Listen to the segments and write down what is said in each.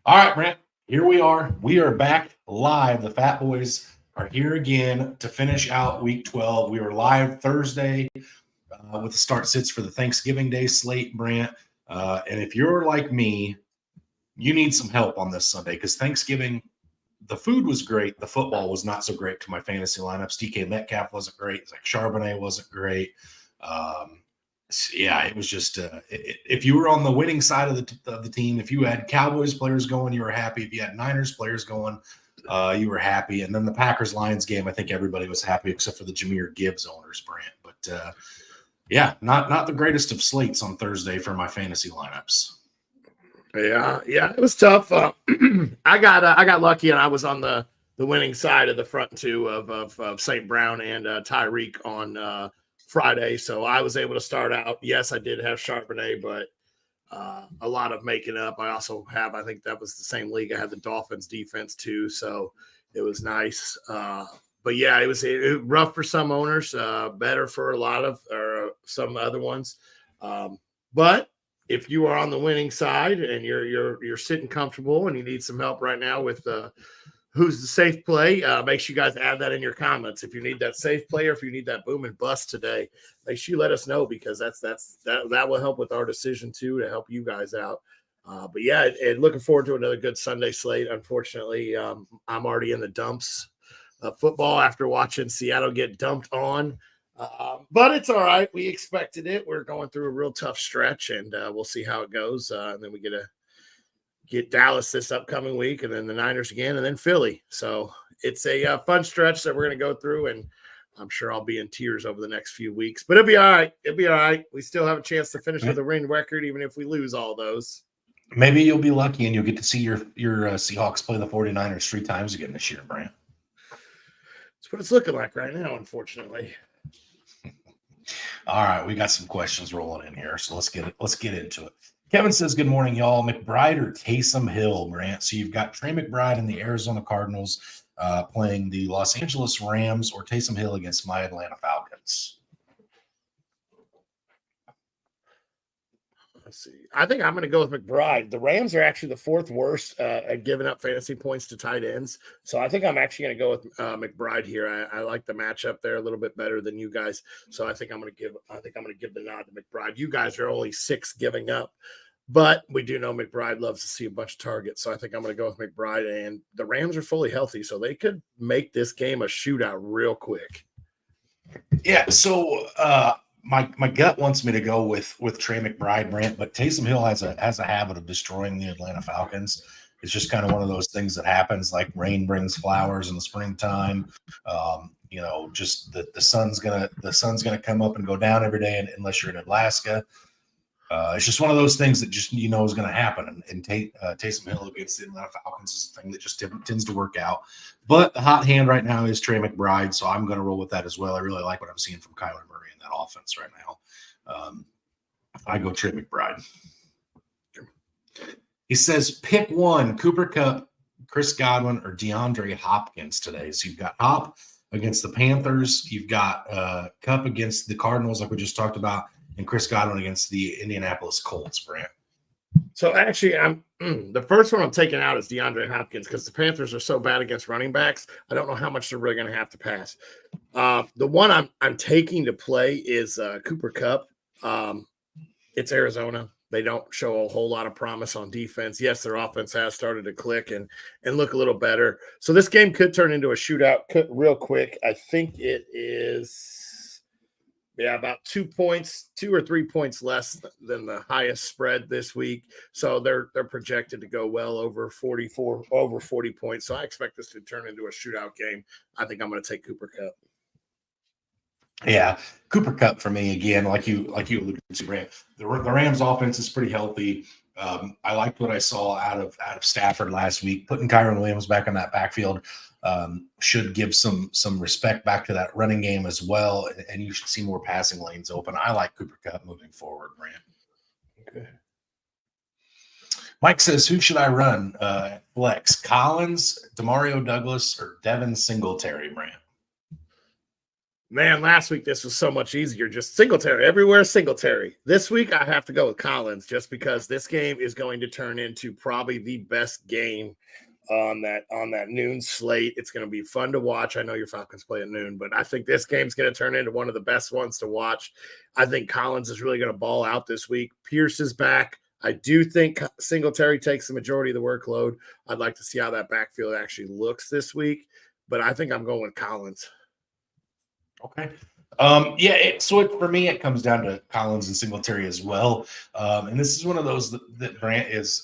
All right, Brent, here we are. We are back live. The Fatboyz are here again to finish out week 12. We were live Thursday with the start sits for the Thanksgiving Day slate, Brent. And if you're like me, you need some help on this Sunday because Thanksgiving, the food was great. The football was not so great to my fantasy lineups. DK Metcalf wasn't great. Zach Charbonnet wasn't great. Yeah, it was just if you were on the winning side of the team, if you had Cowboys players going, you were happy. If you had Niners players going, you were happy. And then the Packers-Lions game, I think everybody was happy except for the Jahmyr Gibbs owners, Brant. But yeah, not the greatest of slates on Thursday for my fantasy lineups. Yeah, it was tough. I got lucky, and I was on the winning side of the front two of St. Brown and Tyreek on Friday, so I was able to start out. Yes, I did have Charbonnet, but a lot of making up. I also have, I think that was the same league. I had the Dolphins defense too, so it was nice. But yeah, it was rough for some owners, better for a lot of or some other ones. But if you are on the winning side and you're sitting comfortable and you need some help right now with who's the safe play, make sure you guys add that in your comments. If you need that safe play or if you need that boom and bust today, make sure you let us know because that will help with our decision too to help you guys out. But yeah, and looking forward to another good Sunday slate. Unfortunately, I'm already in the dumps of football after watching Seattle get dumped on. But it's all right. We expected it. We're going through a real tough stretch, and we'll see how it goes. And then we get Dallas this upcoming week, and then the Niners again, and then Philly. So it's a fun stretch that we're going to go through, and I'm sure I'll be in tears over the next few weeks. But it'll be all right. It'll be all right. We still have a chance to finish with a win record, even if we lose all those. Maybe you'll be lucky, and you'll get to see your Seahawks play the 49ers 3 times again this year, Brian. That's what it's looking like right now, unfortunately. All right, we got some questions rolling in here, so let's get into it. Kevin says, "Good morning, y'all. McBride or Taysom Hill, Brant? So you've got Trey McBride and the Arizona Cardinals playing the Los Angeles Rams, or Taysom Hill against my Atlanta Falcons." Let's see. I think I'm going to go with McBride. The Rams are actually the 4th worst at giving up fantasy points to tight ends. So I think I'm actually going to go with McBride here. I like the matchup there a little bit better than you guys. So I think I'm going to give the nod to McBride. You guys are only 6 giving up, but we do know McBride loves to see a bunch of targets. So I think I'm going to go with McBride, and the Rams are fully healthy, so they could make this game a shootout real quick. Yeah. So my gut wants me to go with Trey McBride, Brant, but Taysom Hill has a habit of destroying the Atlanta Falcons. It's just kind of one of those things that happens, like rain brings flowers in the springtime. Just the sun's gonna come up and go down every day, unless you're in Alaska. It's just one of those things that just is going to happen. And Taysom Hill against the Atlanta Falcons is a thing that just tends to work out. But the hot hand right now is Trey McBride, so I'm going to roll with that as well. I really like what I'm seeing from Kyler Murray in that offense right now. I go Trey McBride. He says, pick one: Cooper Kupp, Chris Godwin, or DeAndre Hopkins today. So you've got Hop against the Panthers. You've got Kupp against the Cardinals, like we just talked about, and Chris Godwin against the Indianapolis Colts, Brant. So actually, I'm the first one I'm taking out is DeAndre Hopkins because the Panthers are so bad against running backs. I don't know how much they're really going to have to pass. The one I'm taking to play is Cooper Kupp. It's Arizona. They don't show a whole lot of promise on defense. Yes, their offense has started to click and look a little better. So this game could turn into a shootout real quick. I think it is. Yeah, about 2 or 3 points less than the highest spread this week. So they're projected to go well over 40 points. So I expect this to turn into a shootout game. I think I'm going to take Cooper Kupp. Yeah, Cooper Kupp for me again, like you alluded to, Brant. The Rams offense is pretty healthy. I liked what I saw out of Stafford last week. Putting Kyron Williams back in that backfield should give some respect back to that running game as well, and you should see more passing lanes open. I like Cooper Kupp moving forward, Brant. Okay. Mike says, who should I run? Flex, Collins, Demario Douglas, or Devin Singletary, Brant? Man, last week this was so much easier. Just Singletary everywhere, Singletary. This week I have to go with Collins just because this game is going to turn into probably the best game on that noon slate. It's going to be fun to watch. I know your Falcons play at noon, but I think this game's going to turn into one of the best ones to watch. I think Collins is really going to ball out this week. Pierce is back. I do think Singletary takes the majority of the workload. I'd like to see how that backfield actually looks this week, but I think I'm going with Collins. Okay. For me, it comes down to Collins and Singletary as well. And this is one of those that Brant is,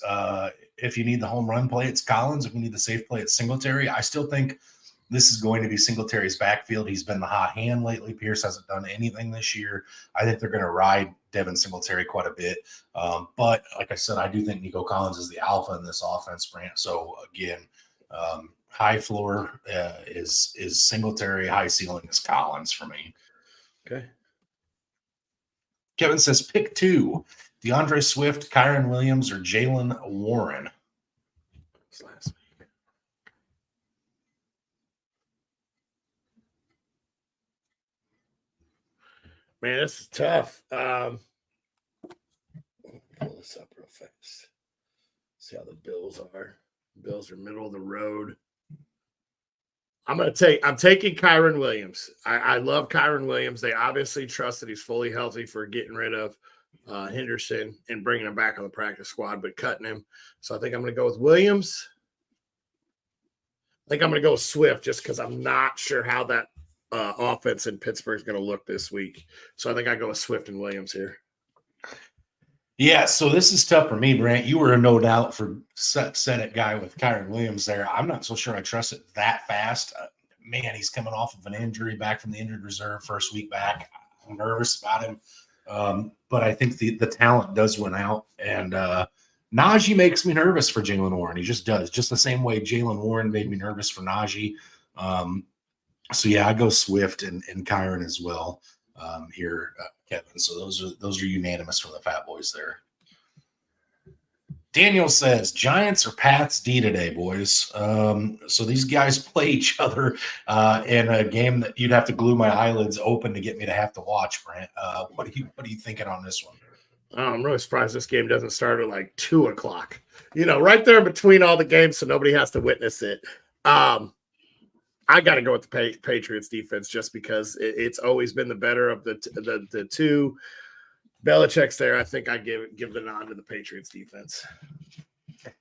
if you need the home run play, it's Collins. If you need the safe play, it's Singletary. I still think this is going to be Singletary's backfield. He's been the hot hand lately. Pierce hasn't done anything this year. I think they're going to ride Devin Singletary quite a bit. But like I said, I do think Nico Collins is the alpha in this offense, Brant. So again, high floor is Singletary. High ceiling is Collins for me. Okay. Kevin says pick 2: DeAndre Swift, Kyron Williams, or Jalen Warren. Last week. Man, this is tough. Pull this up real fast. See how the Bills are. Bills are middle of the road. I'm taking Kyron Williams. I love Kyron Williams. They obviously trust that he's fully healthy for getting rid of Henderson and bringing him back on the practice squad, but cutting him. So I think I'm going to go with Williams. I think I'm going to go with Swift just because I'm not sure how that offense in Pittsburgh is going to look this week. So I think I go with Swift and Williams here. Yeah, so this is tough for me, Brant. You were a no doubt for Senate guy with Kyron Williams there. I'm not so sure I trust it that fast. Man, he's coming off of an injury, back from the injured reserve, first week back. I'm nervous about him. But I think the talent does win out. And Najee makes me nervous for Jalen Warren. He just does. Just the same way Jalen Warren made me nervous for Najee. So, yeah, I go Swift and Kyron as well here, Kevin. So those are unanimous from the Fatboyz there. Daniel says, Giants or Pats D today, boys. So these guys play each other in a game that you'd have to glue my eyelids open to get me to have to watch, Brant. What are you thinking on this one? I'm really surprised this game doesn't start at like 2:00. Right there between all the games, so nobody has to witness it. I got to go with the Patriots defense just because it's always been the better of the two. Belichick's there. I think I give the nod to the Patriots defense.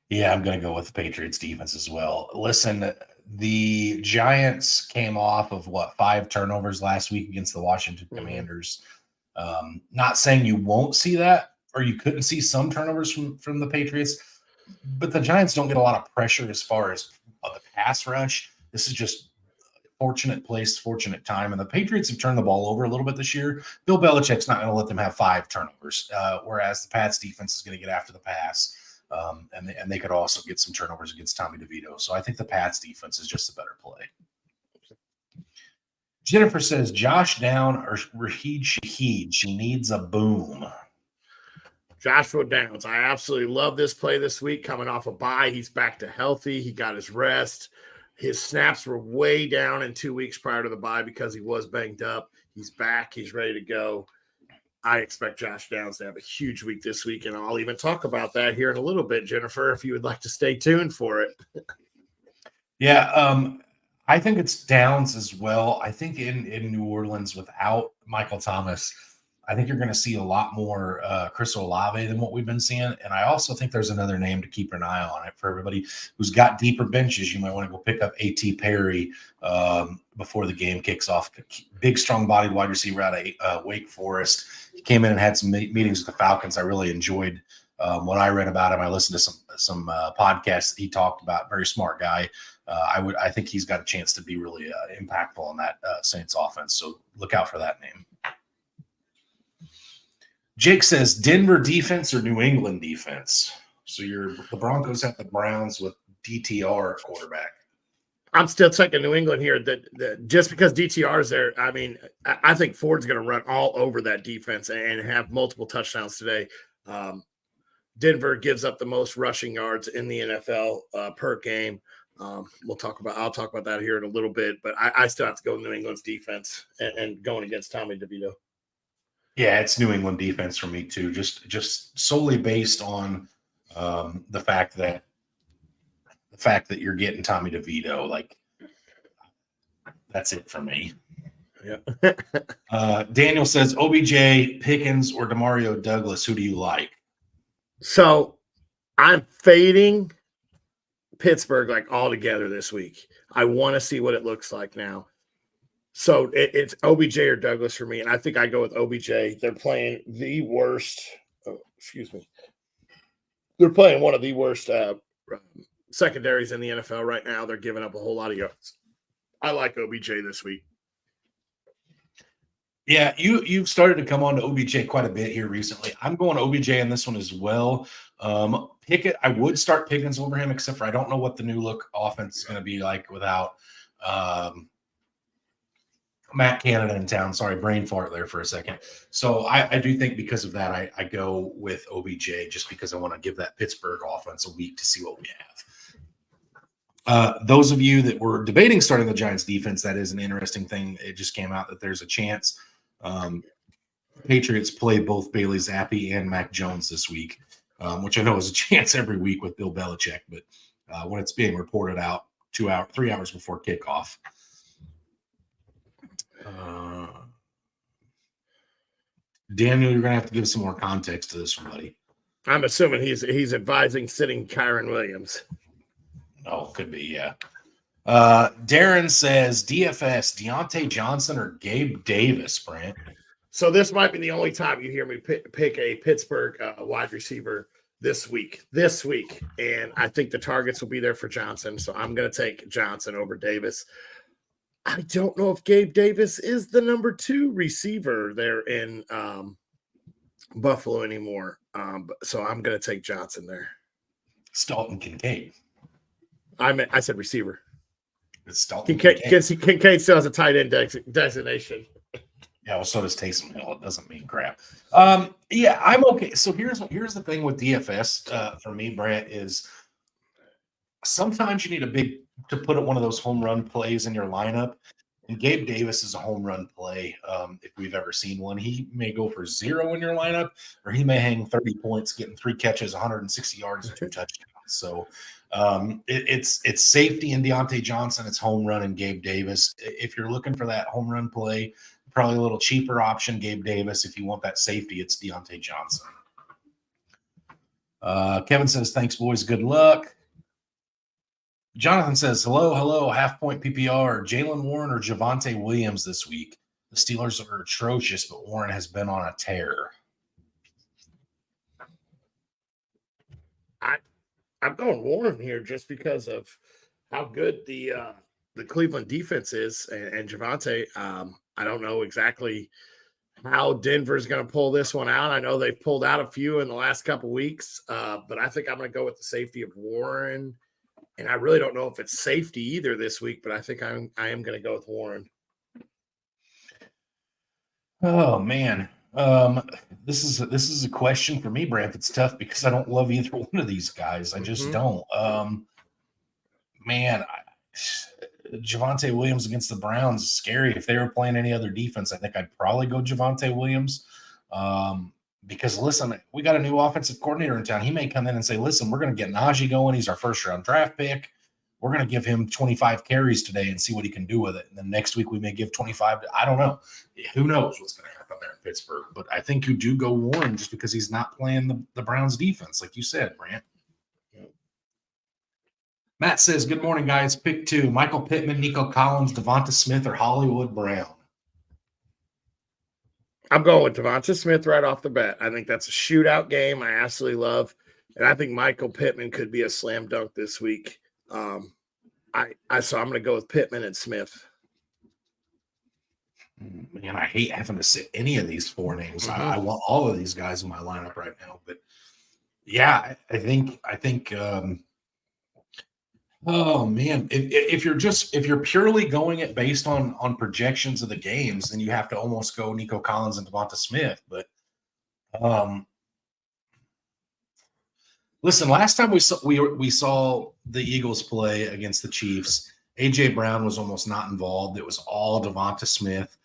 Yeah, I'm going to go with the Patriots defense as well. Listen, the Giants came off of 5 turnovers last week against the Washington Commanders. Not saying you won't see that or you couldn't see some turnovers from the Patriots, but the Giants don't get a lot of pressure as far as the pass rush. This is just fortunate place, fortunate time. And the Patriots have turned the ball over a little bit this year. Bill Belichick's not going to let them have 5 turnovers, whereas the Pats defense is going to get after the pass. And they could also get some turnovers against Tommy DeVito. So I think the Pats defense is just a better play. Jennifer says, Josh Down or Raheed Shaheed. She needs a boom. Joshua Downs. I absolutely love this play this week. Coming off a bye, he's back to healthy. He got his rest. His snaps were way down in 2 weeks prior to the bye because he was banged up. He's back. He's ready to go. I expect Josh Downs to have a huge week this week, and I'll even talk about that here in a little bit, Jennifer, if you would like to stay tuned for it. Yeah, I think it's Downs as well. I think in New Orleans without Michael Thomas, I think you're going to see a lot more Chris Olave than what we've been seeing. And I also think there's another name to keep an eye on it for everybody who's got deeper benches. You might want to go pick up A.T. Perry before the game kicks off. Big, strong-bodied wide receiver out of Wake Forest. He came in and had some meetings with the Falcons. I really enjoyed what I read about him. I listened to some podcasts that he talked about. Very smart guy. I think he's got a chance to be really impactful in that Saints offense. So look out for that name. Jake says Denver defense or New England defense. So the Broncos have the Browns with DTR at quarterback. I'm still taking New England here. That just because DTR is there, I mean, I think Ford's going to run all over that defense and have multiple touchdowns today. Denver gives up the most rushing yards in the NFL per game. I'll talk about that here in a little bit, but I still have to go with New England's defense and going against Tommy DeVito. Yeah, it's New England defense for me too. Just solely based on the fact that you're getting Tommy DeVito, like that's it for me. Yeah. Daniel says OBJ, Pickens, or Demario Douglas. Who do you like? So I'm fading Pittsburgh like all together this week. I want to see what it looks like now. So it's OBJ or Douglas for me, and I think I go with OBJ. They're playing the worst. Oh, excuse me. They're playing one of the worst secondaries in the NFL right now. They're giving up a whole lot of yards. I like OBJ this week. Yeah, you've started to come on to OBJ quite a bit here recently. I'm going OBJ in this one as well. Pickett, I would start Pickens over him, except for I don't know what the new look offense is going to be like without Matt Canada in town. Sorry, brain fart there for a second. So I do think because of that, I go with OBJ just because I want to give that Pittsburgh offense a week to see what we have. Those of you that were debating starting the Giants defense, that is an interesting thing. It just came out that there's a chance Patriots play both Bailey Zappi and Mac Jones this week, which I know is a chance every week with Bill Belichick, but when it's being reported out 3 hours before kickoff. Daniel, you're going to have to give some more context to this one, buddy. I'm assuming he's advising sitting Kyron Williams. Oh, could be, yeah. Darren says DFS, Deontay Johnson or Gabe Davis, Brent. So this might be the only time you hear me pick a Pittsburgh wide receiver this week. And I think the targets will be there for Johnson. So I'm going to take Johnson over Davis. I don't know if Gabe Davis is the number 2 receiver there in Buffalo anymore. So I'm going to take Johnson there. Dalton Kincaid. I said receiver. It's Dalton Kincaid still has a tight end designation. Yeah, well, so does Taysom Hill. It doesn't mean crap. Yeah, I'm okay. So here's the thing with DFS for me, Brant, is sometimes you need to put one of those home run plays in your lineup. And Gabe Davis is a home run play. If we've ever seen one, he may go for 0 in your lineup, or he may hang 30 points, getting 3 catches, 160 yards, and 2 touchdowns. So it's safety in Deontay Johnson. It's home run in Gabe Davis. If you're looking for that home run play, probably a little cheaper option, Gabe Davis. If you want that safety, it's Deontay Johnson. Kevin says, thanks, boys. Good luck. Jonathan says, hello, half-point PPR, Jaylen Warren or Javonte Williams this week. The Steelers are atrocious, but Warren has been on a tear. I'm going Warren here just because of how good the Cleveland defense is, and Javonte. I don't know exactly how Denver's going to pull this one out. I know they've pulled out a few in the last couple of weeks, but I think I'm going to go with the safety of Warren. And I really don't know if it's safety either this week, but I think I am going to go with Warren. Oh man, this is a question for me, Brant. It's tough because I don't love either one of these guys. I just don't. Man, Javonte Williams against the Browns is scary. If they were playing any other defense, I think I'd probably go Javonte Williams. Because listen, we got a new offensive coordinator in town. He may come in and say, listen, we're going to get Najee going. He's our first-round draft pick. We're going to give him 25 carries today and see what he can do with it. And then next week we may give 25. I don't know. Who knows what's going to happen there in Pittsburgh. But I think you do go Warren just because he's not playing the Browns defense, like you said, Brant. Matt says, good morning, guys. Pick 2, Michael Pittman, Nico Collins, Devonta Smith, or Hollywood Brown. I'm going with Devonta Smith right off the bat. I think that's a shootout game I absolutely love. And I think Michael Pittman could be a slam dunk this week. So I'm going to go with Pittman and Smith. Man, I hate having to sit any of these 4 names. I want all of these guys in my lineup right now. But yeah, I think oh man, if you're purely going it based on projections of the games, then you have to almost go Nico Collins and Devonta Smith. But Listen, last time we saw the Eagles play against the Chiefs, AJ Brown was almost not involved. It was all Devonta Smith.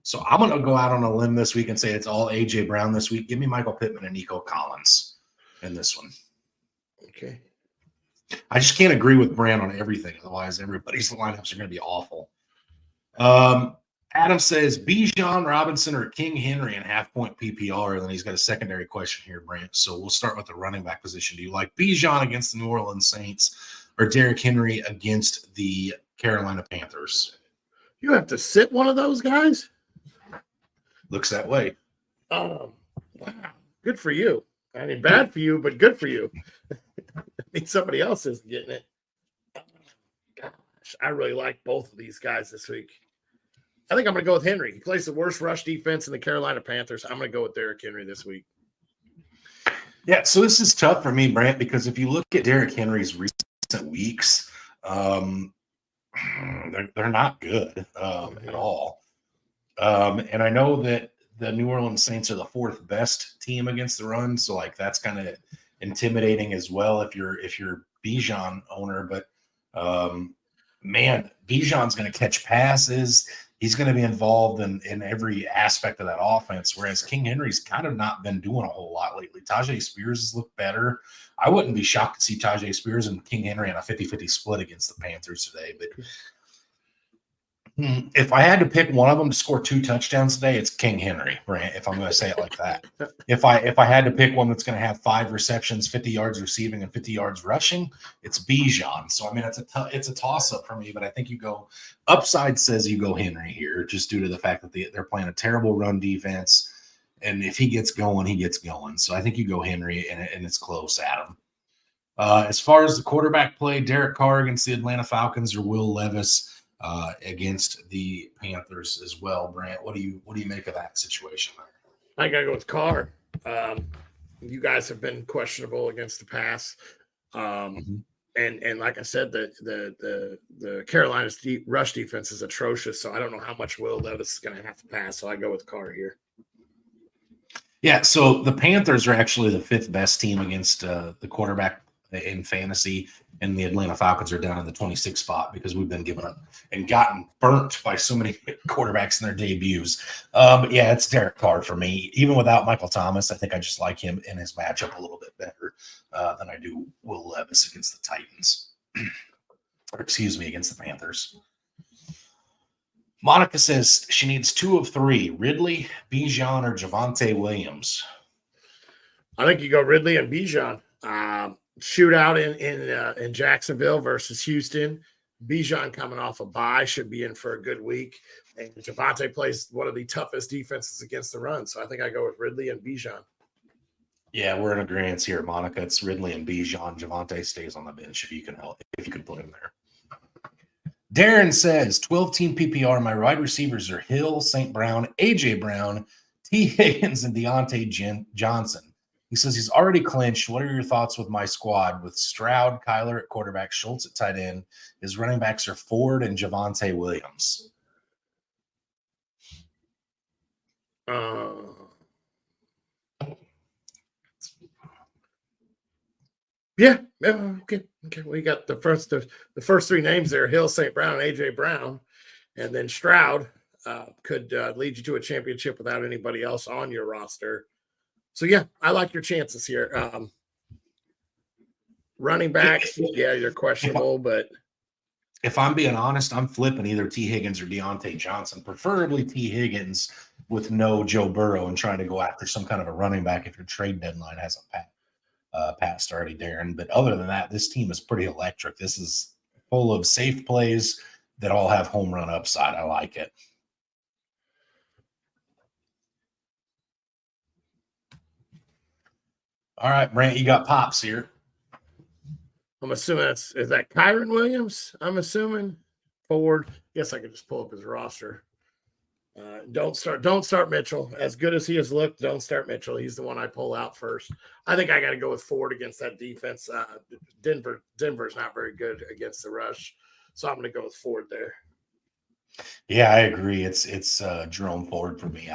So I'm going to go out on a limb this week and say it's all AJ Brown this week. Give me Michael Pittman and Nico Collins in this one. Okay. I just can't agree with Brand on everything. Otherwise, everybody's lineups are going to be awful. Adam says Bijan Robinson or King Henry in half-point PPR. And then he's got a secondary question here, Brant. So we'll start with the running back position. Do you like Bijan against the New Orleans Saints or Derrick Henry against the Carolina Panthers? You have to sit one of those guys? Looks that way. Wow. Good for you. I mean, bad for you, but good for you. I mean, somebody else isn't getting it. Gosh, I really like both of these guys this week. I think I'm going to go with Henry. He plays the worst rush defense in the Carolina Panthers. I'm going to go with Derrick Henry this week. Yeah, so this is tough for me, Brant, because if you look at Derrick Henry's recent weeks, they're not good at all. And I know that the New Orleans Saints are the fourth best team against the run, so like that's kind of intimidating as well if you're Bijan owner. But man, Bijan's going to catch passes. He's going to be involved in every aspect of that offense, whereas King Henry's kind of not been doing a whole lot lately. Tajay Spears has looked better. I wouldn't be shocked to see Tajay Spears and King Henry on a 50-50 split against the Panthers today. But if I had to pick one of them to score 2 touchdowns today, it's King Henry, right? If I'm going to say it like that. If I had to pick one that's going to have 5 receptions, 50 yards receiving, and 50 yards rushing, it's Bijan. So I mean, it's a toss up for me, but I think you go upside says you go Henry here, just due to the fact that they're playing a terrible run defense, and if he gets going, he gets going. So I think you go Henry, and it's close, Adam. As far as the quarterback play, Derek Carr against the Atlanta Falcons or Will Levis against the Panthers as well. Brant, what do you make of that situation there? I gotta go with Carr. You guys have been questionable against the pass, and like I said, the Carolina's rush defense is atrocious. So I don't know how much Will Levis is going to have to pass. So I go with Carr here. Yeah, so the Panthers are actually the 5th best team against the quarterback in fantasy, and the Atlanta Falcons are down in the 26th spot because we've been given up and gotten burnt by so many quarterbacks in their debuts. But yeah, it's Derek Carr for me. Even without Michael Thomas, I think I just like him in his matchup a little bit better than I do Will Levis against the Titans. Or excuse me, against the Panthers. Monica says she needs 2 of 3, Ridley, Bijan, or Javonte Williams. I think you go Ridley and Bijan. Shootout in Jacksonville versus Houston. Bijan coming off a bye should be in for a good week. And Javonte plays one of the toughest defenses against the run. So I think I go with Ridley and Bijan. Yeah, we're in agreement here, Monica. It's Ridley and Bijan. Javonte stays on the bench if you can put him there. Darren says 12-team PPR. My wide receivers are Hill, St. Brown, AJ Brown, T. Higgins, and Deontay Johnson. He says he's already clinched. What are your thoughts with my squad with Stroud, Kyler at quarterback, Schultz at tight end? His running backs are Ford and Javonte Williams. Yeah. Okay. We got the first 3 names there: Hill, St. Brown, AJ Brown, and then Stroud could lead you to a championship without anybody else on your roster. So yeah, I like your chances here. Running backs, yeah, you're questionable, but if I'm being honest, I'm flipping either T. Higgins or Deontay Johnson, preferably T. Higgins with no Joe Burrow and trying to go after some kind of a running back if your trade deadline hasn't passed already, Darren. But other than that, this team is pretty electric. This is full of safe plays that all have home run upside. I like it. All right, Brant, you got Pops here. I'm assuming is that Kyron Williams? I'm assuming Ford. Yes, I can just pull up his roster. Don't start Mitchell. As good as he has looked, don't start Mitchell. He's the one I pull out first. I think I got to go with Ford against that defense. Denver's not very good against the rush, so I'm going to go with Ford there. Yeah, I agree. It's Jerome Ford for me.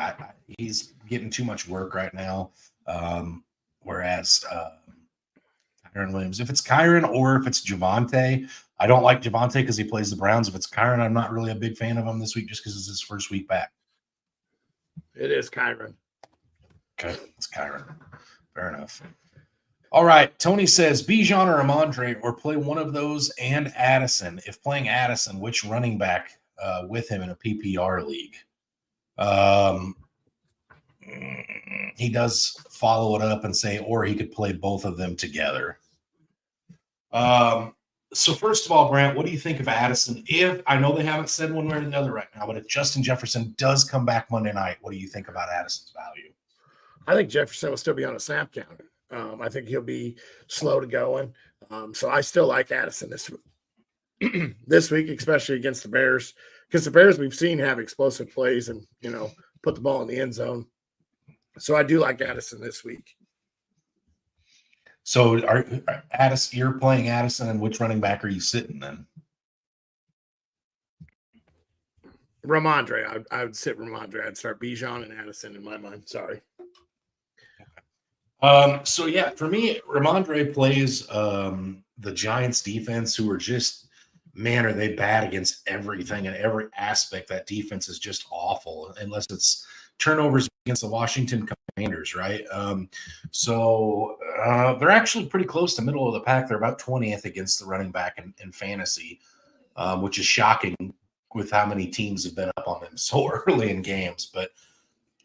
He's getting too much work right now. Whereas Kyron Williams. If it's Kyron or if it's Javonte, I don't like Javonte because he plays the Browns. If it's Kyron, I'm not really a big fan of him this week just because it's his first week back. It is Kyron. Okay, it's Kyron. Fair enough. All right. Tony says Bijan or Ramondre or play one of those and Addison. If playing Addison, which running back with him in a PPR league? He does follow it up and say, or he could play both of them together. So first of all, Grant, what do you think of Addison? If I know they haven't said one way or the other right now, but if Justin Jefferson does come back Monday night, what do you think about Addison's value? I think Jefferson will still be on a snap count. I think he'll be slow to going. So I still like Addison this week, especially against the Bears, because the Bears we've seen have explosive plays and, put the ball in the end zone. So I do like Addison this week. So you're playing Addison, and which running back are you sitting then? Ramondre. I would sit Ramondre. I'd start Bijan and Addison in my mind. Sorry. So yeah, for me, Ramondre plays the Giants defense, who are just, man, are they bad against everything and every aspect. That defense is just awful, unless it's turnovers against the Washington Commanders, right? So they're actually pretty close to middle of the pack. They're about 20th against the running back in fantasy, which is shocking with how many teams have been up on them so early in games. But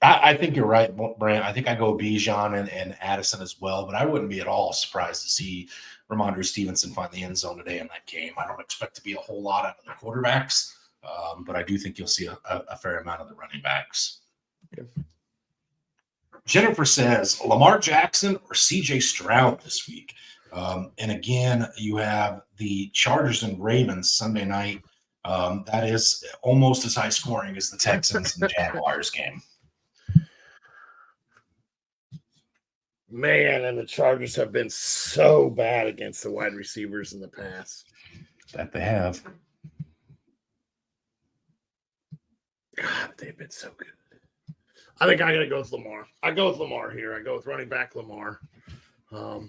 I think you're right, Brant. I think I go Bijan and Addison as well, but I wouldn't be at all surprised to see Ramondre Stevenson find the end zone today in that game. I don't expect to be a whole lot out of the quarterbacks, but I do think you'll see a fair amount of the running backs. Okay. Jennifer says Lamar Jackson or CJ Stroud this week. And again, you have the Chargers and Ravens Sunday night. That is almost as high scoring as the Texans and Jaguars game. Man, and the Chargers have been so bad against the wide receivers in the past. That they have. God, they've been so good. I think I got to go with Lamar. I go with Lamar here. I go with running back Lamar. I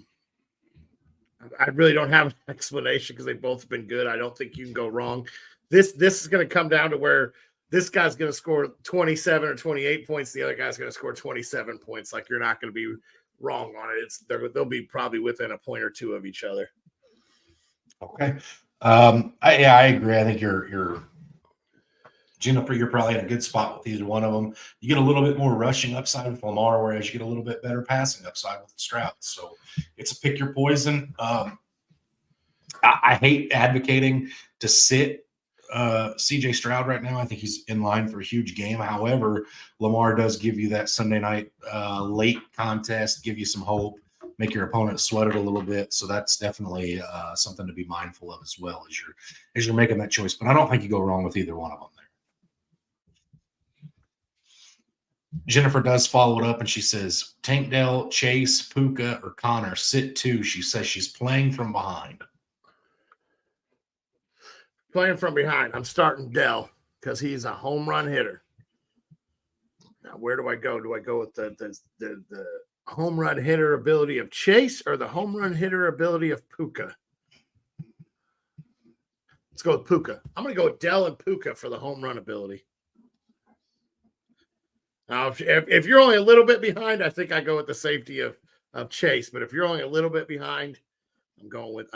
really don't have an explanation because they've both been good. I don't think you can go wrong. This is going to come down to where this guy's going to score 27 or 28 points. The other guy's going to score 27 points. Like, you're not going to be wrong on it. They'll be probably within a point or two of each other. Okay. I agree. I think you're Jennifer, you're probably in a good spot with either one of them. You get a little bit more rushing upside with Lamar, whereas you get a little bit better passing upside with Stroud. So it's a pick your poison. I hate advocating to sit CJ Stroud right now. I think he's in line for a huge game. However, Lamar does give you that Sunday night late contest, give you some hope, make your opponent sweat it a little bit. So that's definitely something to be mindful of as well as you're making that choice. But I don't think you go wrong with either one of them there. Jennifer does follow it up and she says, Tank Dell, Chase, Puka, or Connor, sit two. She says she's playing from behind. Playing from behind. I'm starting Dell because he's a home run hitter. Now, where do I go? Do I go with the home run hitter ability of Chase or the home run hitter ability of Puka? Let's go with Puka. I'm going to go with Dell and Puka for the home run ability. Now, if you're only a little bit behind, I think I go with the safety of Chase. But if you're only a little bit behind, I'm going with,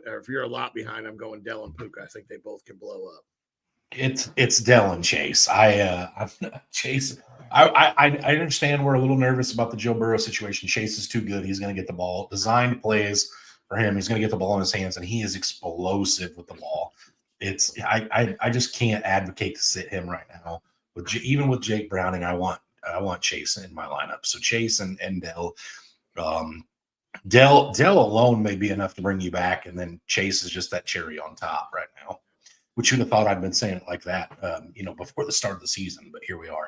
or if you're a lot behind, I'm going Dell and Puka. I think they both can blow up. It's Dell and Chase. Chase. I understand we're a little nervous about the Joe Burrow situation. Chase is too good. He's going to get the ball. Designed plays for him. He's going to get the ball in his hands, and he is explosive with the ball. I just can't advocate to sit him right now. Even with Jake Browning, I want Chase in my lineup. So Chase and Dell. Dell alone may be enough to bring you back, and then Chase is just that cherry on top right now. Which you'd have thought I'd been saying it like that, before the start of the season, but here we are.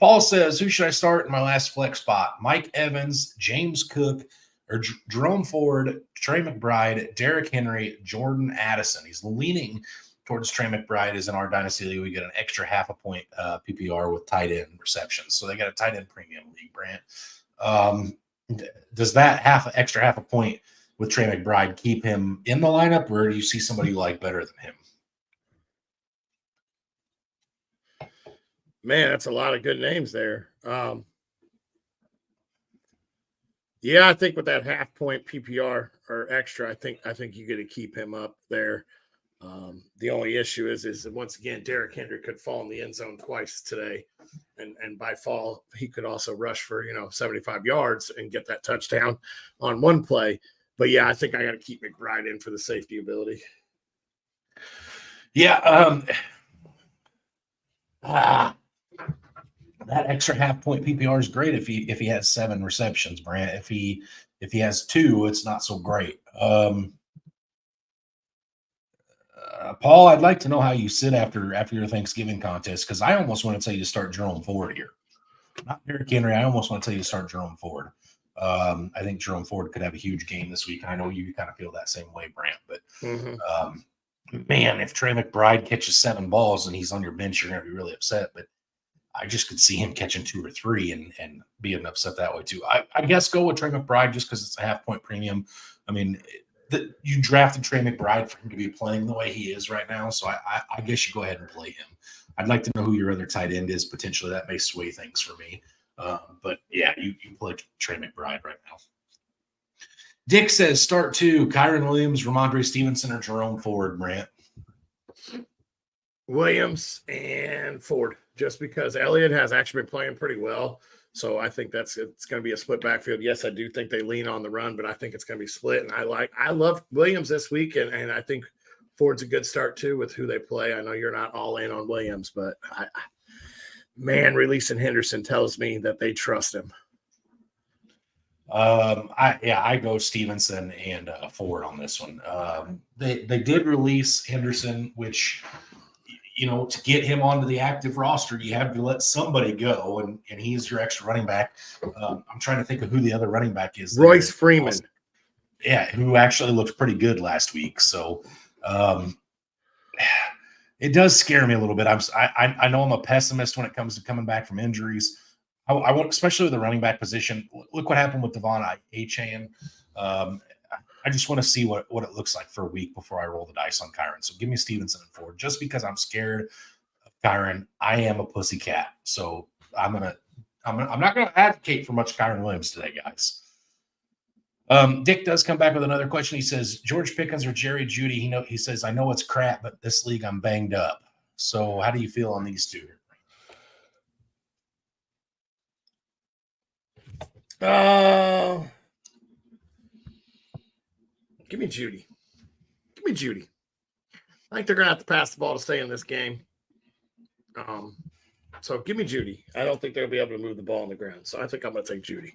Paul says, who should I start in my last flex spot? Mike Evans, James Cook, or Jerome Ford, Trey McBride, Derrick Henry, Jordan Addison. He's leaning towards Trey McBride. Is in our dynasty league. We get an extra half a point PPR with tight end receptions. So they got a tight end premium league, Brant. Does that extra half a point Trey McBride, keep him in the lineup, or do you see somebody you like better than him? Man, that's a lot of good names there. Yeah, I think with that half point PPR or extra, I think you get to keep him up there. The only issue is once again, Derrick Henry could fall in the end zone twice today. And by fall, he could also rush for 75 yards and get that touchdown on one play. But yeah, I think I got to keep McBride in for the safety ability. Yeah, that extra half point PPR is great if he has 7 receptions, Brant. If he has 2, it's not so great. Paul, I'd like to know how you sit after your Thanksgiving contest, because I almost want to tell you to start Jerome Ford here. Not Derrick Henry. I almost want to tell you to start Jerome Ford. I think Jerome Ford could have a huge game this week. I know you kind of feel that same way, Brant. But man, if Trey McBride catches 7 balls and he's on your bench, you're going to be really upset. But I just could see him catching 2 or 3 and being upset that way too. I guess go with Trey McBride just because it's a half point premium. I mean, you drafted Trey McBride for him to be playing the way he is right now, so I guess you go ahead and play him. I'd like to know who your other tight end is potentially. That may sway things for me. But yeah, you play Trey McBride right now. Dick says start 2, Kyron Williams, Ramondre Stevenson, or Jerome Ford, Brant. Williams and Ford, just because Elliott has actually been playing pretty well. So I think it's going to be a split backfield. Yes, I do think they lean on the run, but I think it's going to be split. And I love Williams this week, and I think Ford's a good start too with who they play. I know you're not all in on Williams, but releasing Henderson tells me that they trust him. I go Stevenson and Ford on this one. They did release Henderson, which to get him onto the active roster, you have to let somebody go, and he's your extra running back. I'm trying to think of who the other running back is. Royce Freeman. Yeah, who actually looked pretty good last week. So it does scare me a little bit. I know I'm a pessimist when it comes to coming back from injuries. I want, especially with the running back position. Look what happened with Devon Achane. I just want to see what it looks like for a week before I roll the dice on Kyron. So give me Stevenson and Ford, just because I'm scared of Kyron. I am a pussycat, so I'm not gonna advocate for much Kyron Williams today, guys. Dick does come back with another question. He says George Pickens or Jerry Jeudy. He says I know it's crap, but this league I'm banged up. So how do you feel on these two? Give me Jeudy. I think they're going to have to pass the ball to stay in this game. So give me Jeudy. I don't think they'll be able to move the ball on the ground. So I think I'm going to take Jeudy.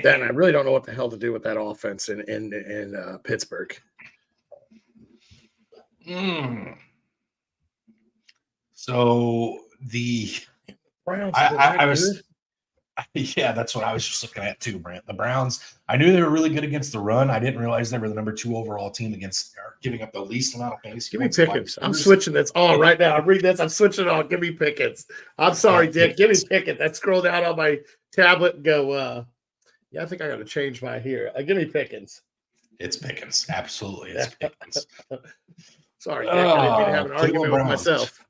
Then I really don't know what the hell to do with that offense in Pittsburgh. So the Browns. I was. Yeah, that's what I was just looking at too, Brant. The Browns, I knew they were really good against the run. I didn't realize they were the number 2 overall team against giving up the least amount of fantasy. Give me Pickens. I'm switching this all right now. I'm reading this. I'm switching all. Give me Pickens. I'm sorry, Dick. Give me Pickens. I scroll down on my tablet and go, I think I got to change my here. Give me Pickens. It's Pickens. Absolutely. It's Pickens. Sorry, Dick. I didn't mean to have an argument with myself.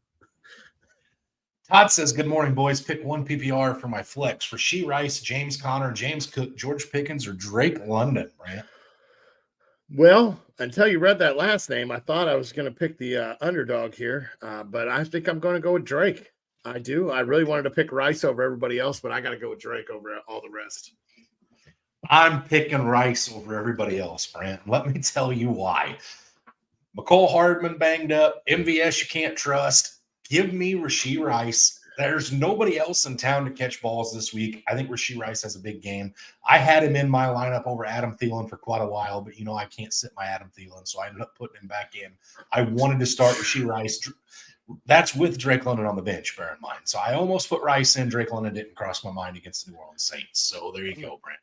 Todd says, good morning, boys. Pick 1 PPR for my flex. Rashee Rice, James Conner, James Cook, George Pickens, or Drake London, Brant? Well, until you read that last name, I thought I was going to pick the underdog here, but I think I'm going to go with Drake. I do. I really wanted to pick Rice over everybody else, but I got to go with Drake over all the rest. I'm picking Rice over everybody else, Brant. Let me tell you why. McCole Hardman banged up. MVS you can't trust. Give me Rashee Rice. There's nobody else in town to catch balls this week. I think Rashee Rice has a big game. I had him in my lineup over Adam Thielen for quite a while, but I can't sit my Adam Thielen, so I ended up putting him back in. I wanted to start Rashee Rice. That's with Drake London on the bench, bear in mind. So I almost put Rice in. Drake London didn't cross my mind against the New Orleans Saints. So there you go, Brent.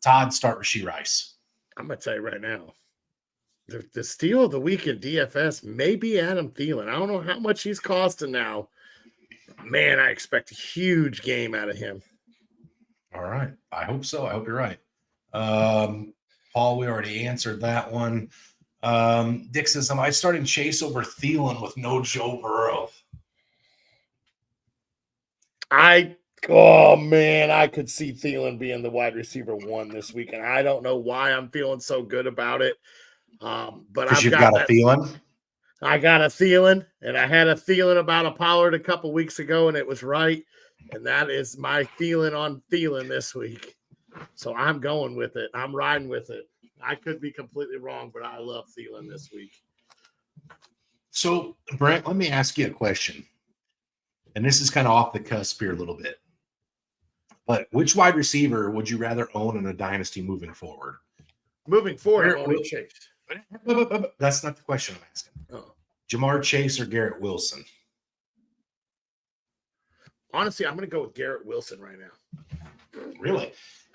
Todd, start Rashee Rice. I'm going to tell you right now. The steal of the week in DFS may be Adam Thielen. I don't know how much he's costing now. Man, I expect a huge game out of him. All right. I hope so. I hope you're right. Paul, Paul, we already answered that one. Dick says, am I starting Chase over Thielen with no Joe Burrow? Oh man, I could see Thielen being the wide receiver 1 this week, and I don't know why I'm feeling so good about it. But Because I've you've got got a Thielen. I got a Thielen, and I had a Thielen about a Pollard a couple weeks ago, and it was right. And that is my Thielen on Thielen this week. So I'm going with it. I'm riding with it. I could be completely wrong, but I love Thielen this week. So, Brent, let me ask you a question. And this is kind of off the cusp here a little bit. But which wide receiver would you rather own in a dynasty moving forward? Moving forward, owning Chase. That's not the question I'm asking. Oh. Jamar Chase or Garrett Wilson? Honestly, I'm going to go with Garrett Wilson right now. Really?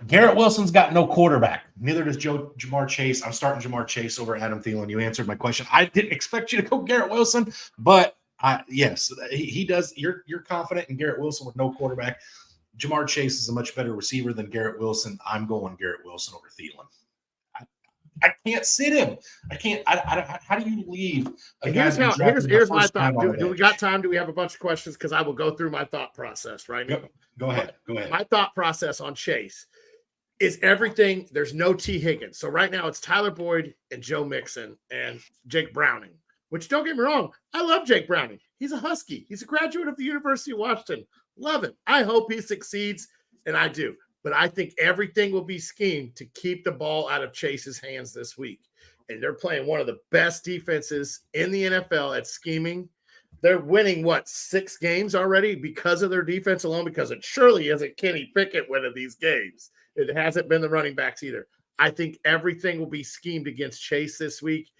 Garrett Wilson's got no quarterback. Neither does Jamar Chase. I'm starting Jamar Chase over Adam Thielen. You answered my question. I didn't expect you to go Garrett Wilson, but yes, he does. You're confident in Garrett Wilson with no quarterback. Jamar Chase is a much better receiver than Garrett Wilson. I'm going Garrett Wilson over Thielen. I can't sit him. I can't. How do you leave? Here's my thought. Do we got time? Do we have a bunch of questions? Because I will go through my thought process right now. Go ahead. My thought process on Chase is everything. There's no T. Higgins. So right now it's Tyler Boyd and Joe Mixon and Jake Browning, which don't get me wrong. I love Jake Browning. He's a Husky. He's a graduate of the University of Washington. Love him. I hope he succeeds, and I do. But I think everything will be schemed to keep the ball out of Chase's hands this week. And they're playing one of the best defenses in the NFL at scheming. They're winning, 6 games already because of their defense alone, because it surely isn't Kenny Pickett winning these games. It hasn't been the running backs either. I think everything will be schemed against Chase this week.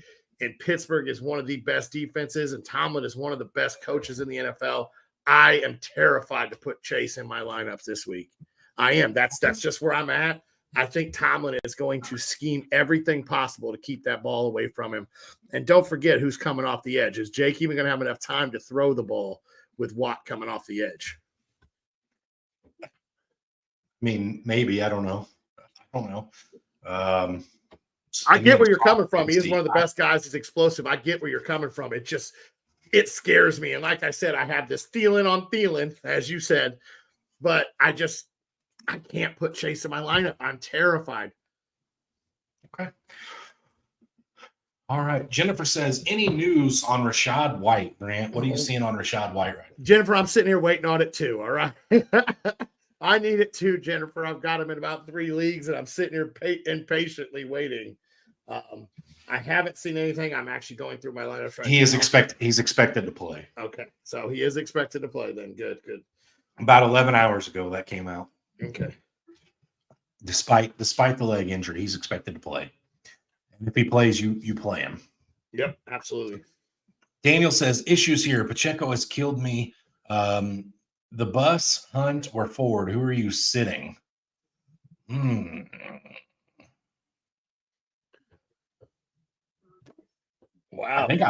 And Pittsburgh is one of the best defenses, and Tomlin is one of the best coaches in the NFL. I am terrified to put Chase in my lineups this week. I am. That's just where I'm at. I think Tomlin is going to scheme everything possible to keep that ball away from him. And don't forget who's coming off the edge. Is Jake even going to have enough time to throw the ball with Watt coming off the edge? I mean, maybe. I don't know. I get where you're coming from. He is one of the best guys. He's explosive. I get where you're coming from. It scares me. And like I said, I have this Thielen on Thielen, as you said, but I can't put Chase in my lineup. I'm terrified. Okay. All right. Jennifer says, any news on Rachaad White, Grant? What are you seeing on Rachaad White right now? Jennifer, I'm sitting here waiting on it too. All right. I need it too, Jennifer. I've got him in about 3 leagues, and I'm sitting here impatiently waiting. I haven't seen anything. I'm actually going through my lineups right now. He's expected to play. Okay. So he is expected to play then. Good. About 11 hours ago that came out. Okay. Despite the leg injury, he's expected to play. And if he plays, you play him. Yep, absolutely. Daniel says, issues here. Pacheco has killed me. The bus, Hunt, or Ford, who are you sitting? Wow. I think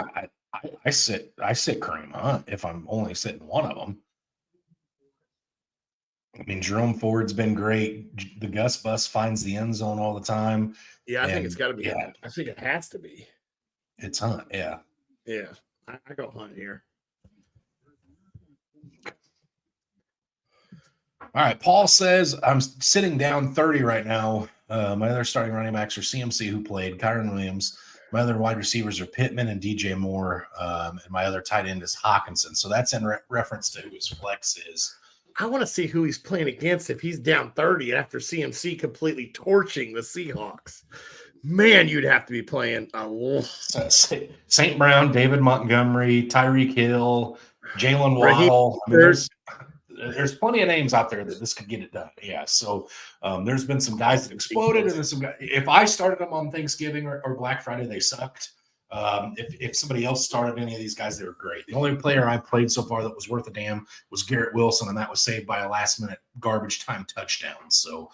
I sit Kareem Hunt if I'm only sitting one of them. I mean, Jerome Ford's been great. The Gus bus finds the end zone all the time. Yeah, I think it's got to be. Yeah. I think it has to be. It's Hunt, yeah. Yeah, I go Hunt here. All right, Paul says, I'm sitting down 30 right now. My other starting running backs are CMC, who played, Kyron Williams. My other wide receivers are Pittman and DJ Moore. And my other tight end is Hawkinson. So that's in reference to who his flex is. I want to see who he's playing against if he's down 30 after CMC completely torching the Seahawks. Man, you'd have to be playing a lot. St. Brown, David Montgomery, Tyreek Hill, Jalen Waddle. I mean, there's plenty of names out there that this could get it done. Yeah. So there's been some guys that exploded, and then some guys. If I started them on Thanksgiving or Black Friday, they sucked. If somebody else started any of these guys, they were great. The only player I played so far that was worth a damn was Garrett Wilson, and that was saved by a last-minute garbage time touchdown. So,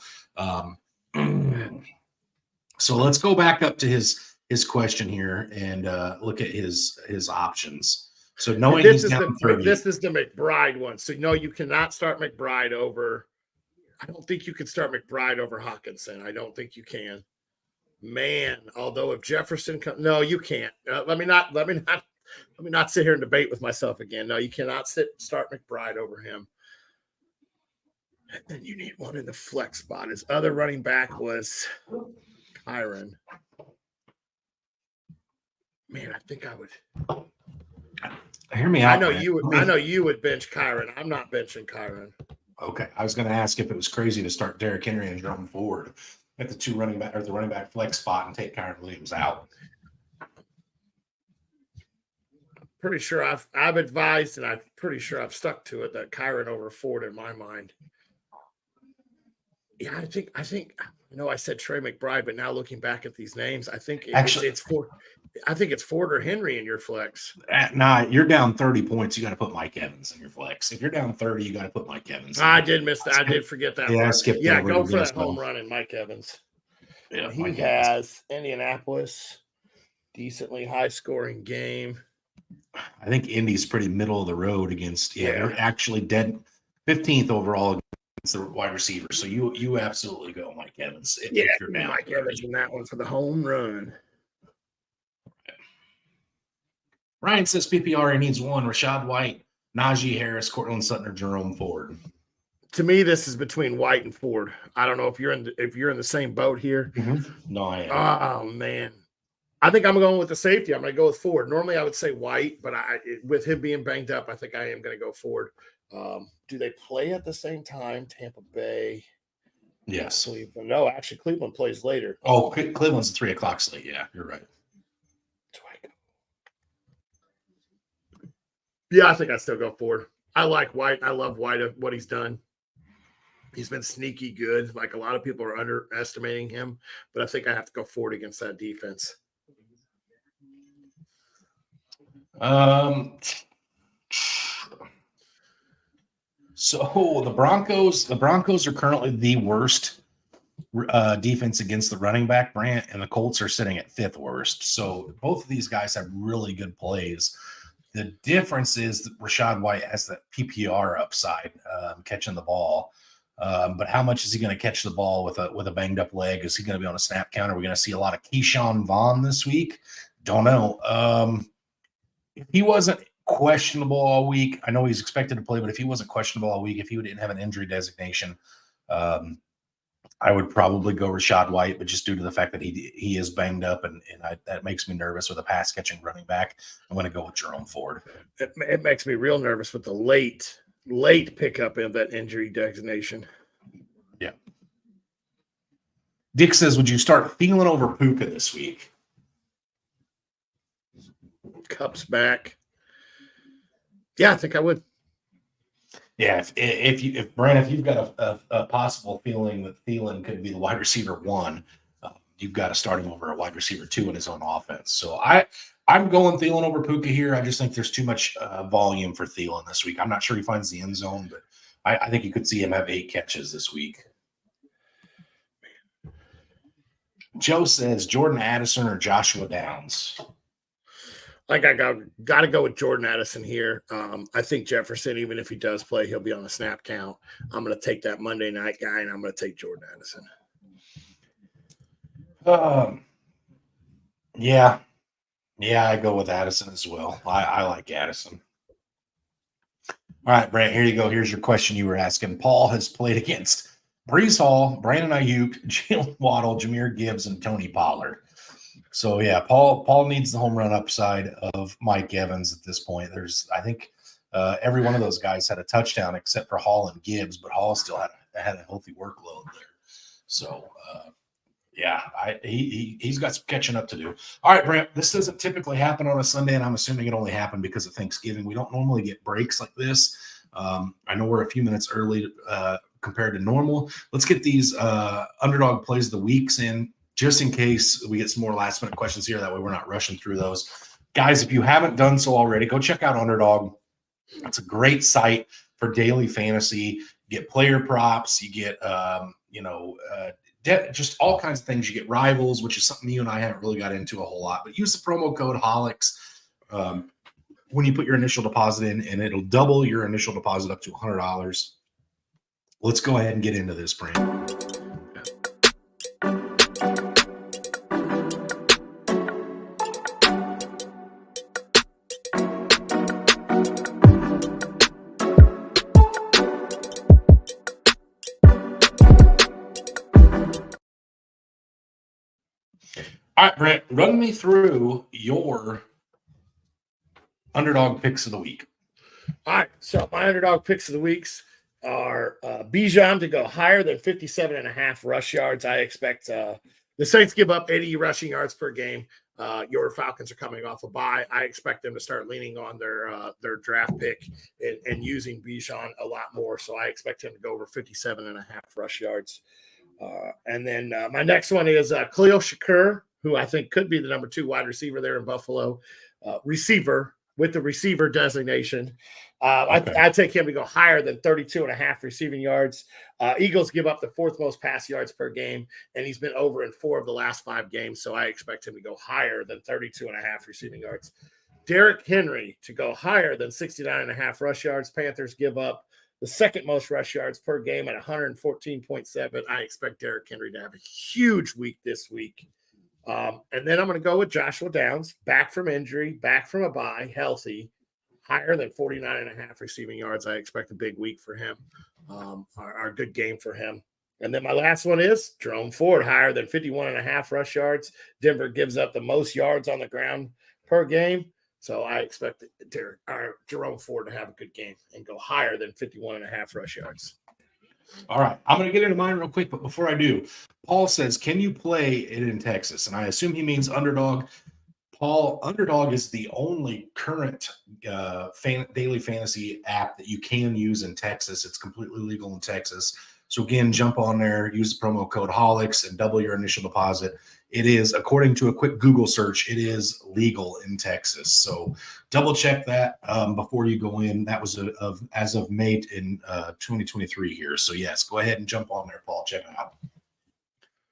so let's go back up to his question here and look at his options. So knowing he's down 30. This is the McBride one. So no, you cannot start McBride over. I don't think you can start McBride over Hawkinson. I don't think you can. Man, although if Jefferson no, you can't. Let me not sit here and debate with myself again. No, you cannot start McBride over him. And then you need one in the flex spot. His other running back was Kyron. Man, I think I would. Hear me out. I know you would. I know you would bench Kyron. I'm not benching Kyron. Okay, I was going to ask if it was crazy to start Derrick Henry and Jerome Ford at the running back flex spot and take Kyron Williams out. Pretty sure I've advised, and I'm pretty sure I've stuck to it, that Kyron over Ford in my mind. Yeah, I think I said Trey McBride, but now looking back at these names, I think it's Ford. I think it's Ford or Henry in your flex. You're down 30 points. You got to put Mike Evans in your flex. If you're down 30, you got to put Mike Evans. I did miss that. I did forget that. Yeah, I skipped. Yeah, go for that home run in Mike Evans. Yeah, he has Indianapolis, decently high scoring game. I think Indy's pretty middle of the road against. Yeah, they're actually dead 15th overall against the wide receiver. So you absolutely go Mike Evans. If you're down Mike Evans in that one for the home run. Ryan says PPR needs one: Rashad White, Najee Harris, Cortland Sutton, or Jerome Ford. To me, this is between White and Ford. I don't know if you're in the same boat here. Mm-hmm. No, I am. Oh man, I think I'm going with the safety. I'm going to go with Ford. Normally, I would say White, but with him being banged up, I think I am going to go Ford. Do they play at the same time? Tampa Bay. Yes. Cleveland. No, actually, Cleveland plays later. Oh, Cleveland's 3 o'clock slate. Yeah, you're right. Yeah, I think I still go Ford. I like White. I love White, what he's done. He's been sneaky good. Like, a lot of people are underestimating him, but I think I have to go Ford against that defense. So the Broncos are currently the worst defense against the running back, Brant, and the Colts are sitting at 5th worst. So both of these guys have really good plays. The difference is that Rashad White has that PPR upside, catching the ball. But how much is he going to catch the ball with a banged up leg? Is he going to be on a snap count? Are we going to see a lot of Keyshawn Vaughn this week? Don't know. If he wasn't questionable all week, I know he's expected to play, but if he wasn't questionable all week, if he didn't have an injury designation, I would probably go Rashad White, but just due to the fact that he is banged up and that makes me nervous with a pass catching running back, I'm going to go with Jerome Ford. It makes me real nervous with the late pickup of that injury designation. Yeah. Dick says, would you start feeling over Puka this week? Cup's back. Yeah, I think I would. Yeah, if you've got a possible feeling that Thielen could be the wide receiver 1, you've got to start him over a wide receiver 2 in his own offense. So I'm going Thielen over Puka here. I just think there's too much volume for Thielen this week. I'm not sure he finds the end zone, but I think you could see him have 8 catches this week. Joe says Jordan Addison or Joshua Downs. Like, I got to go with Jordan Addison here. I think Jefferson, even if he does play, he'll be on the snap count. I'm going to take that Monday night guy, and I'm going to take Jordan Addison. Yeah, I go with Addison as well. I like Addison. All right, Brant, here you go. Here's your question you were asking. Paul has played against Breece Hall, Brandon Ayuk, Jalen Waddle, Jahmyr Gibbs, and Tony Pollard. So, yeah, Paul needs the home run upside of Mike Evans at this point. I think every one of those guys had a touchdown except for Hall and Gibbs, but Hall still had a healthy workload there. So, he's got some catching up to do. All right, Brent, this doesn't typically happen on a Sunday, and I'm assuming it only happened because of Thanksgiving. We don't normally get breaks like this. I know we're a few minutes early compared to normal. Let's get these underdog plays of the weeks in, just in case we get some more last-minute questions here. That way we're not rushing through those. Guys, if you haven't done so already, go check out Underdog. It's a great site for daily fantasy. You get player props. You get, just all kinds of things. You get rivals, which is something you and I haven't really got into a whole lot. But use the promo code HOLICS when you put your initial deposit in, and it'll double your initial deposit up to $100. Let's go ahead and get into this, Brandon. All right, Brent, run me through your underdog picks of the week. All right, so my underdog picks of the weeks are Bijan to go higher than 57.5 rush yards. I expect the Saints give up 80 rushing yards per game. Your Falcons are coming off a bye. I expect them to start leaning on their draft pick and using Bijan a lot more. So I expect him to go over 57.5 rush yards. And then my next one is Khalil Shakur, who I think could be the number 2 wide receiver there in Buffalo. Receiver with the receiver designation. Okay. I take him to go higher than 32.5 receiving yards. Eagles give up the 4th most pass yards per game, and he's been over in 4 of the last 5 games, so I expect him to go higher than 32.5 receiving yards. Derrick Henry to go higher than 69.5 rush yards. Panthers give up the 2nd most rush yards per game at 114.7. I expect Derrick Henry to have a huge week this week. And then I'm going to go with Joshua Downs, back from injury, back from a bye, healthy, higher than 49.5 receiving yards. I expect a big week for him, or a good game for him. And then my last one is Jerome Ford, higher than 51.5 rush yards. Denver gives up the most yards on the ground per game. So I expect Jerome Ford to have a good game and go higher than 51.5 rush yards. All right. I'm going to get into mine real quick, but before I do, Paul says, can you play it in Texas? And I assume he means Underdog. Paul, Underdog is the only current daily fantasy app that you can use in Texas. It's completely legal in Texas. So again, jump on there, use the promo code HOLICS and double your initial deposit. It is, according to a quick Google search, it is legal in Texas. So double check that before you go in. That was as of May in 2023 here. So yes, go ahead and jump on there, Paul. Check it out.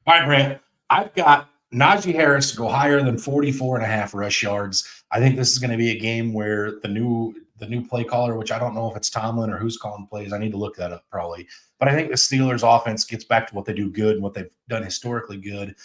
All right, Brant. I've got Najee Harris to go higher than 44.5 rush yards. I think this is going to be a game where the new play caller, which I don't know if it's Tomlin or who's calling plays. I need to look that up probably. But I think the Steelers offense gets back to what they do good and what they've done historically good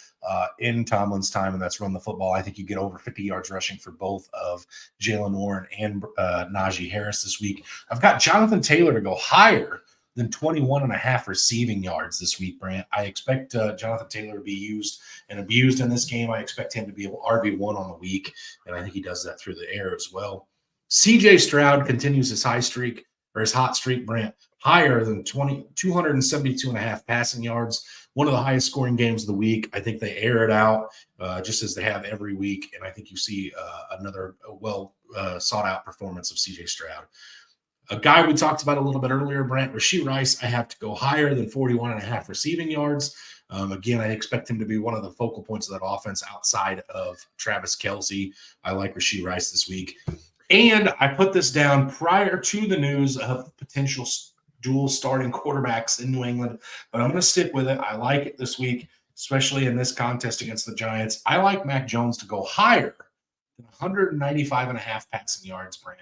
in Tomlin's time, and that's run the football. I think you get over 50 yards rushing for both of Jalen Warren and Najee Harris this week. I've got Jonathan Taylor to go higher than 21.5 receiving yards this week, Brant. I expect Jonathan Taylor to be used and abused in this game. I expect him to be RB1 on the week, and I think he does that through the air as well. CJ Stroud continues his hot streak, Brant, higher than 272.5 passing yards, one of the highest scoring games of the week. I think they air it out just as they have every week, and I think you see another well sought out performance of CJ Stroud. A guy we talked about a little bit earlier, Brent, Rashee Rice, I have to go higher than 41.5 receiving yards. Again, I expect him to be one of the focal points of that offense outside of Travis Kelce. I like Rashee Rice this week. And I put this down prior to the news of potential dual starting quarterbacks in New England, but I'm going to stick with it. I like it this week, especially in this contest against the Giants. I like Mac Jones to go higher than 195.5 passing yards, Brent.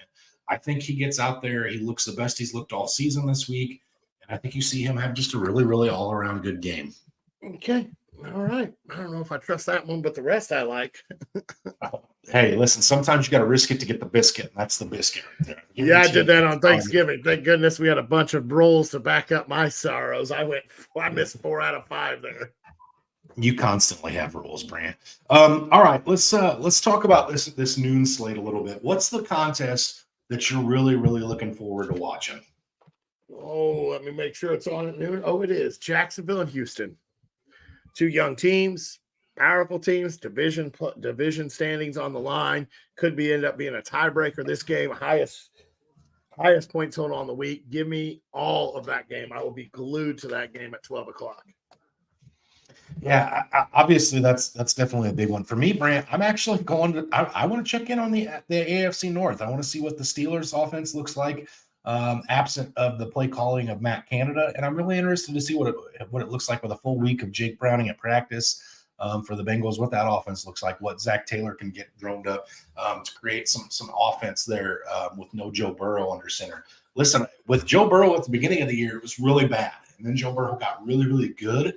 I think he gets out there. He looks the best he's looked all season this week. And I think you see him have just a really, really all-around good game. Okay. All right. I don't know if I trust that one, but the rest I like. Hey, listen, sometimes you got to risk it to get the biscuit. And that's the biscuit right there. Yeah, I did that on Thanksgiving. Thank goodness we had a bunch of rolls to back up my sorrows. I missed 4 out of 5 there. You constantly have rules, Brant. All right, let's talk about this noon slate a little bit. What's the contest that you're really, really looking forward to watching? Oh, let me make sure it's on at noon. Oh, it is. Jacksonville and Houston. 2 young teams, powerful teams, division standings on the line. Could end up being a tiebreaker this game. Highest point total on the week. Give me all of that game. I will be glued to that game at 12 o'clock. Yeah, obviously that's definitely a big one for me, Brant. I'm actually going to. I want to check in on the AFC North. I want to see what the Steelers' offense looks like, absent of the play calling of Matt Canada, and I'm really interested to see what it looks like with a full week of Jake Browning at practice for the Bengals. What that offense looks like, what Zach Taylor can get droned up to create some offense there with no Joe Burrow under center. Listen, with Joe Burrow at the beginning of the year, it was really bad, and then Joe Burrow got really, really good.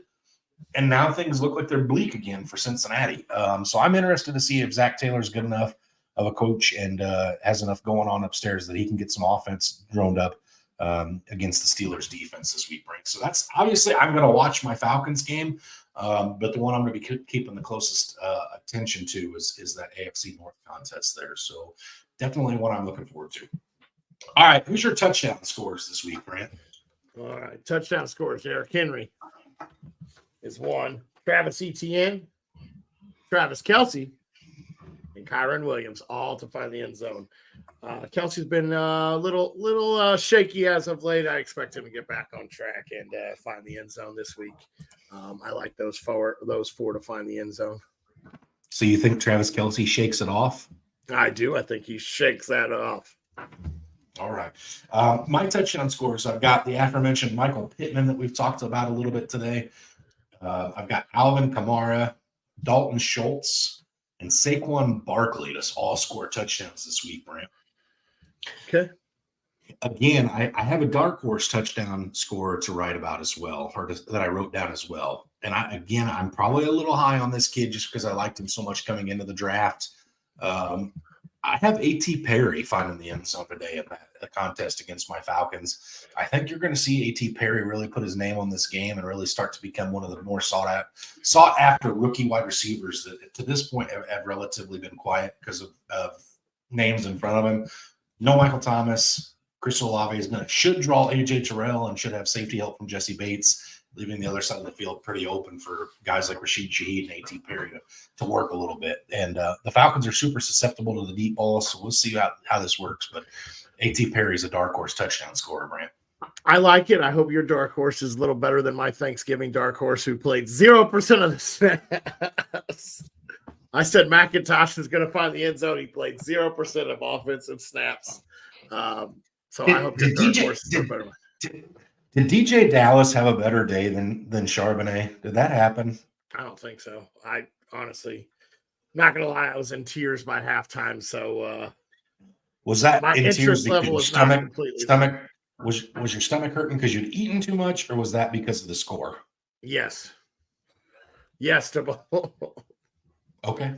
And now things look like they're bleak again for Cincinnati. So I'm interested to see if Zach Taylor's good enough of a coach and has enough going on upstairs that he can get some offense droned up against the Steelers defense this week, Brent. So that's obviously I'm going to watch my Falcons game. But the one I'm going to be keeping the closest attention to is that AFC North contest there. So definitely one I'm looking forward to. All right, who's your touchdown scores this week, Brant? All right, touchdown scores. Derrick Henry is 1. Travis Etienne, Travis Kelce, and Kyron Williams, all to find the end zone. Kelsey's been a little shaky as of late. I expect him to get back on track and find the end zone this week. I like those four to find the end zone. So you think Travis Kelce shakes it off? I do. I think he shakes that off. All right. My touchdown scores, I've got the aforementioned Michael Pittman that we've talked about a little bit today. I've got Alvin Kamara, Dalton Schultz, and Saquon Barkley to all score touchdowns this week, Brant. Okay. Again, I have a dark horse touchdown score to write about as well, or that I wrote down as well. And I'm probably a little high on this kid just because I liked him so much coming into the draft. I have A.T. Perry finding the end zone today in the contest against my Falcons. I think you're going to see A.T. Perry really put his name on this game and really start to become one of the more sought after rookie wide receivers that to this point have relatively been quiet because of names in front of him. No Michael Thomas. Chris Olave should draw A.J. Terrell and should have safety help from Jesse Bates, leaving the other side of the field pretty open for guys like Rashid Shaheed and A.T. Perry to work a little bit. And the Falcons are super susceptible to the deep ball, so we'll see how this works. But A.T. Perry is a dark horse touchdown scorer, Brant. I like it. I hope your dark horse is a little better than my Thanksgiving dark horse who played 0% of the snaps. I said McIntosh was going to find the end zone. He played 0% of offensive snaps. So I hope your dark horse is better. Did DJ Dallas have a better day than Charbonnet? Did that happen? I don't think so. I honestly, not gonna lie, I was in tears by halftime. So was that my in interest tears level is not completely was your stomach hurting because you'd eaten too much, or was that because of the score? Yes to both. Okay,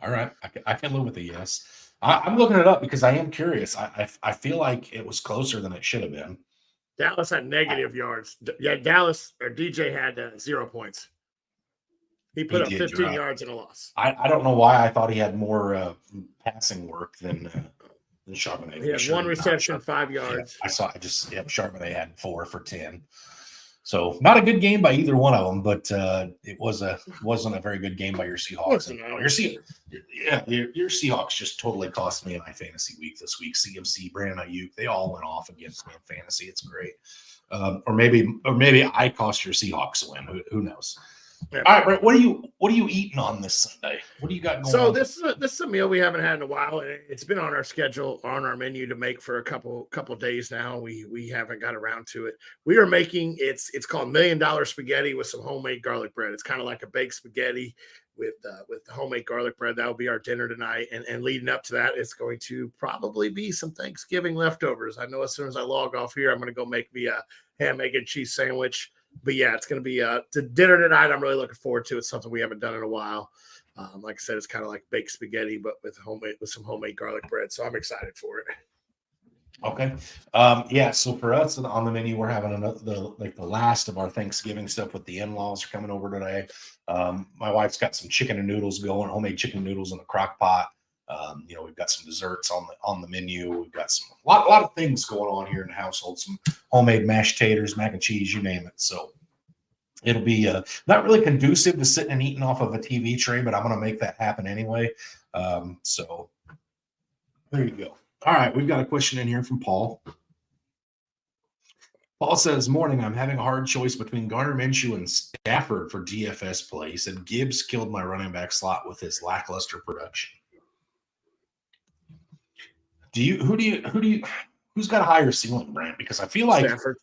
all right, I can live with a yes. I'm looking it up because I am curious. I feel like it was closer than it should have been. Dallas had negative yards. Yeah, Dallas or DJ had 0 points. He put up 15 yards in a loss. I don't know why I thought he had more passing work than Charbonnet. He had one reception, 5 yards. Yeah, Charbonnet had 4 for 10. So not a good game by either one of them, but it wasn't a very good game by your Seahawks. Your Seahawks just totally cost me in my fantasy week this week. CMC, Brandon Ayuk, they all went off against me in fantasy. It's great. Or maybe I cost your Seahawks a win. Who knows? Yeah. All right, Brett, what are you eating on this Sunday? What do you got going on? So this is a meal we haven't had in a while. It's been on our schedule, on our menu to make for a couple days now. We haven't got around to it. We are making it's called $1 Million Spaghetti with some homemade garlic bread. It's kind of like a baked spaghetti with homemade garlic bread. That will be our dinner tonight. And leading up to that, it's going to probably be some Thanksgiving leftovers. I know as soon as I log off here, I'm going to go make me a ham, egg, and cheese sandwich. But yeah, it's going to be to dinner tonight. I'm really looking forward to it. It's something we haven't done in a while. Like I said, it's kind of like baked spaghetti, but with some homemade garlic bread. So I'm excited for it. Okay. So for us on the menu, we're having the last of our Thanksgiving stuff with the in-laws are coming over today. My wife's got some chicken and noodles going, homemade chicken noodles in a crock pot. We've got some desserts on the menu. We've got a lot of things going on here in the household. Some homemade mashed taters, mac and cheese, you name it. So it'll be not really conducive to sitting and eating off of a TV tray, but I'm going to make that happen anyway. So there you go. All right, we've got a question in here from Paul. Paul says, morning, I'm having a hard choice between Gardner Minshew and Stafford for DFS play. He said Gibbs killed my running back slot with his lackluster production. Who's got a higher ceiling, Brant? Because I feel like Stafford.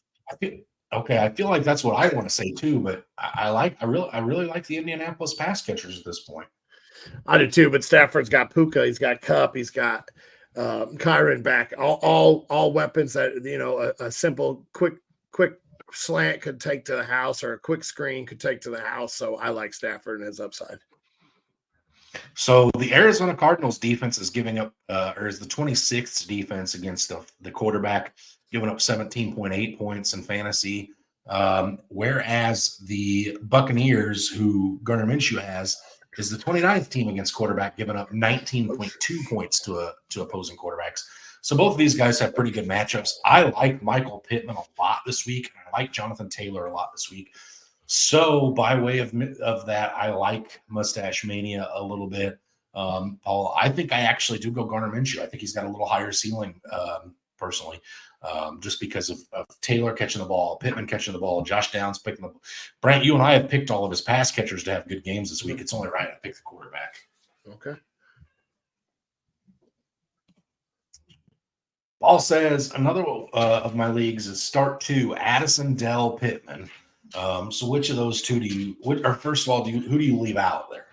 I feel like that's what I want to say too, but I really like the Indianapolis pass catchers at this point. I do too, but Stafford's got Puka, he's got Kupp, he's got Kyron back, all weapons that a simple quick slant could take to the house, or a quick screen could take to the house. So I like Stafford and his upside. So the Arizona Cardinals defense is giving up, is the 26th defense against the quarterback, giving up 17.8 points in fantasy. Whereas the Buccaneers, who Gardner Minshew has, is the 29th team against quarterback, giving up 19.2 points to opposing quarterbacks. So both of these guys have pretty good matchups. I like Michael Pittman a lot this week. I like Jonathan Taylor a lot this week. So by way of that, I like Mustache Mania a little bit. Paul, I think I actually do go Gardner Minshew. I think he's got a little higher ceiling personally, just because of Taylor catching the ball, Pittman catching the ball, Josh Downs picking the – Brant, you and I have picked all of his pass catchers to have good games this week. It's only right to pick the quarterback. Okay. Paul says another of my leagues is start two, Addison, Dell, Pittman. So which of those two do you – or first of all, who do you leave out there?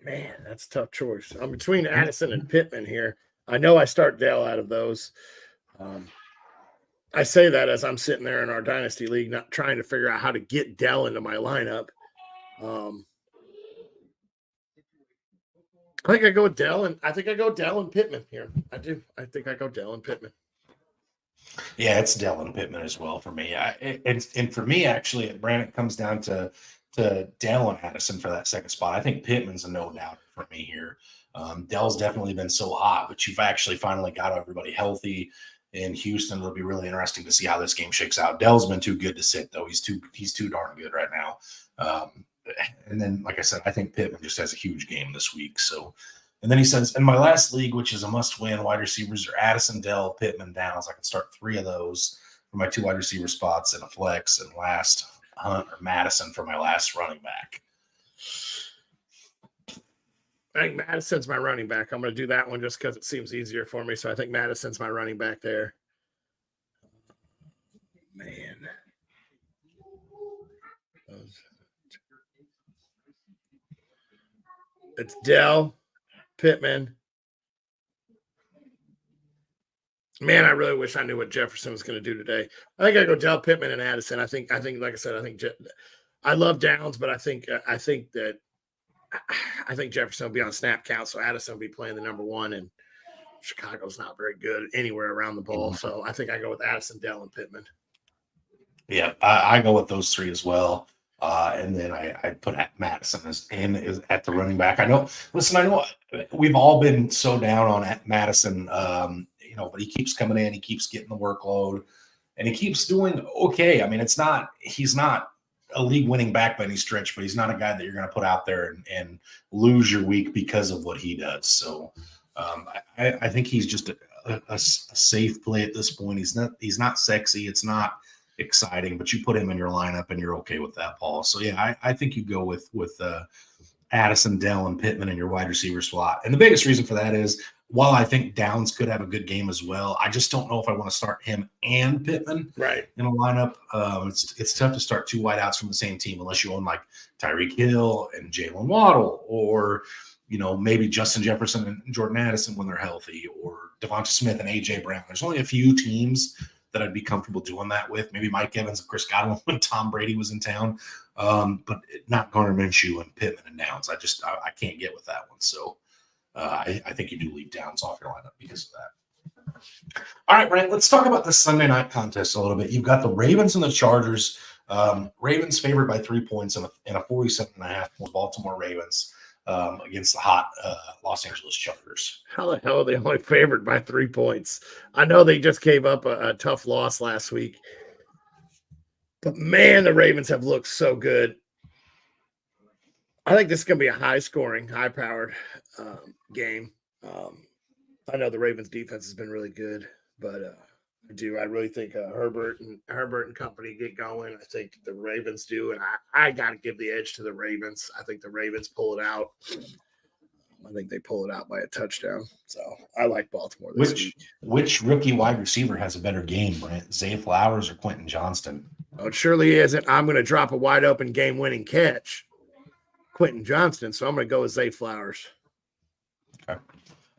Man, that's a tough choice. I'm between Addison and Pittman here. I know I start Dell out of those. I say that as I'm sitting there in our Dynasty League, not trying to figure out how to get Dell into my lineup. I think I go with Dell, and I think I go Dell and Pittman here. I do. I think I go Dell and Pittman. Yeah, it's Dell and Pittman as well for me. And for me, actually, Brandon, it comes down to Dell and Addison for that second spot. I think Pittman's a no doubt for me here. Dell's definitely been so hot, but you've actually finally got everybody healthy in Houston. It'll be really interesting to see how this game shakes out. Dell's been too good to sit, though. He's too darn good right now. And then, like I said, I think Pittman just has a huge game this week. So, and then he says, in my last league, which is a must-win, wide receivers are Addison, Dell, Pittman, Downs. I can start three of those for my two wide receiver spots in a flex, and last Hunt or Madison for my last running back. I think Madison's my running back. I'm going to do that one just because it seems easier for me. So I think Madison's my running back there. Man. It's Dell, Pittman. Man, I really wish I knew what Jefferson was going to do today. I think I go Dell, Pittman, and Addison. I think, like I said, I love Downs, but I think Jefferson will be on snap count, so Addison will be playing the number one, and Chicago's not very good anywhere around the ball. So I think I go with Addison, Dell, and Pittman. Yeah, I go with those three as well. And then I put Madison as at the running back. I know we've all been so down on Madison, but he keeps coming in, he keeps getting the workload, and he keeps doing okay. I mean, he's not a league winning back by any stretch, but he's not a guy that you're going to put out there and lose your week because of what he does. So I think he's just a safe play at this point. He's not sexy. It's not exciting, but you put him in your lineup and you're okay with that, Paul. So yeah, I think you go with Addison, Dell, and Pittman in your wide receiver slot. And the biggest reason for that is, while I think Downs could have a good game as well, I just don't know if I want to start him and Pittman in a lineup. It's tough to start two wideouts from the same team unless you own like Tyreek Hill and Jalen Waddle, or maybe Justin Jefferson and Jordan Addison when they're healthy, or Devonta Smith and AJ Brown. There's only a few teams that I'd be comfortable doing that with. Maybe Mike Evans and Chris Godwin when Tom Brady was in town, but not Gardner Minshew and Pittman and Downs. I can't get with that one. So I think you do leave Downs off your lineup because of that. All right, Brent, let's talk about the Sunday night contest a little bit. You've got the Ravens and the Chargers. Ravens favored by 3 points in a 47.5 Baltimore Ravens against the hot Los Angeles Chargers. How the hell are they only favored by 3 points? I know they just gave up a tough loss last week, but man, the Ravens have looked so good. I think this is going to be a high-scoring, high-powered game. I know the Ravens' defense has been really good, but I really think Herbert and company get going. I think the Ravens do, and I got to give the edge to the Ravens. I think the Ravens pull it out. I think they pull it out by a touchdown. So I like Baltimore this week. Which rookie wide receiver has a better game, Brent? Zay Flowers or Quentin Johnston? Oh, it surely isn't. I'm going to drop a wide-open game-winning catch. Quentin Johnston, so I'm going to go with Zay Flowers. Okay.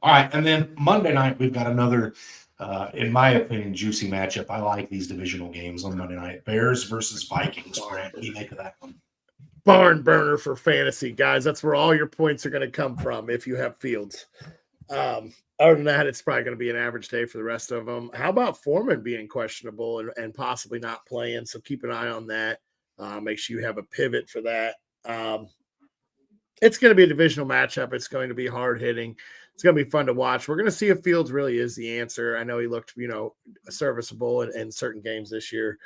All right, and then Monday night, we've got another, in my opinion, juicy matchup. I like these divisional games on Monday night. Bears versus Vikings. Brent, what do you make of that one? Barn burner for fantasy, guys. That's where all your points are going to come from if you have Fields. Other than that, it's probably going to be an average day for the rest of them. How about Foreman being questionable and possibly not playing? So keep an eye on that. Make sure you have a pivot for that. It's going to be a divisional matchup. It's going to be hard hitting. It's going to be fun to watch. We're going to see if Fields really is the answer. I know he looked, serviceable in certain games this year.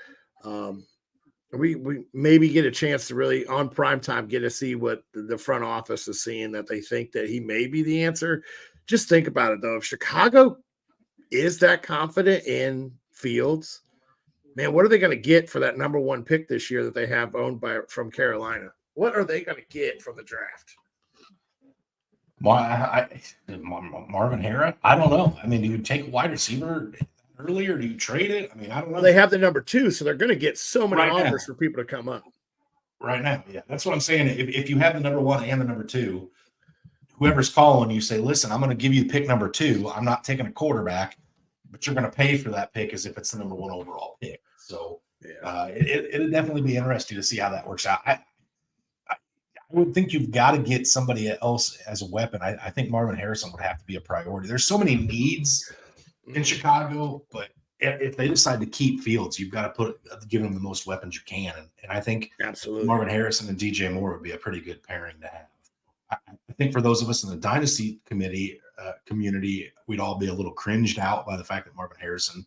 We maybe get a chance to really on prime time get to see what the front office is seeing, that they think that he may be the answer. Just think about it though. If Chicago is that confident in Fields, man, what are they going to get for that number 1 pick this year that they have owned from Carolina? What are they going to get from the draft? Marvin Harris? I don't know. I mean, do you take a wide receiver early or do you trade it? I mean, I don't know. Well, they have the number 2, so they're going to get so many offers for people to come up. Right now, yeah. That's what I'm saying. If you have the number 1 and the number 2, whoever's calling you say, listen, I'm going to give you pick number 2. I'm not taking a quarterback, but you're going to pay for that pick as if it's the number 1 overall pick. So it'd definitely be interesting to see how that works out. I would think you've got to get somebody else as a weapon. I think Marvin Harrison would have to be a priority. There's so many needs in Chicago, but if they decide to keep Fields, you've got to give them the most weapons you can. And I think absolutely Marvin Harrison and DJ Moore would be a pretty good pairing to have. I think for those of us in the dynasty community, we'd all be a little cringed out by the fact that Marvin Harrison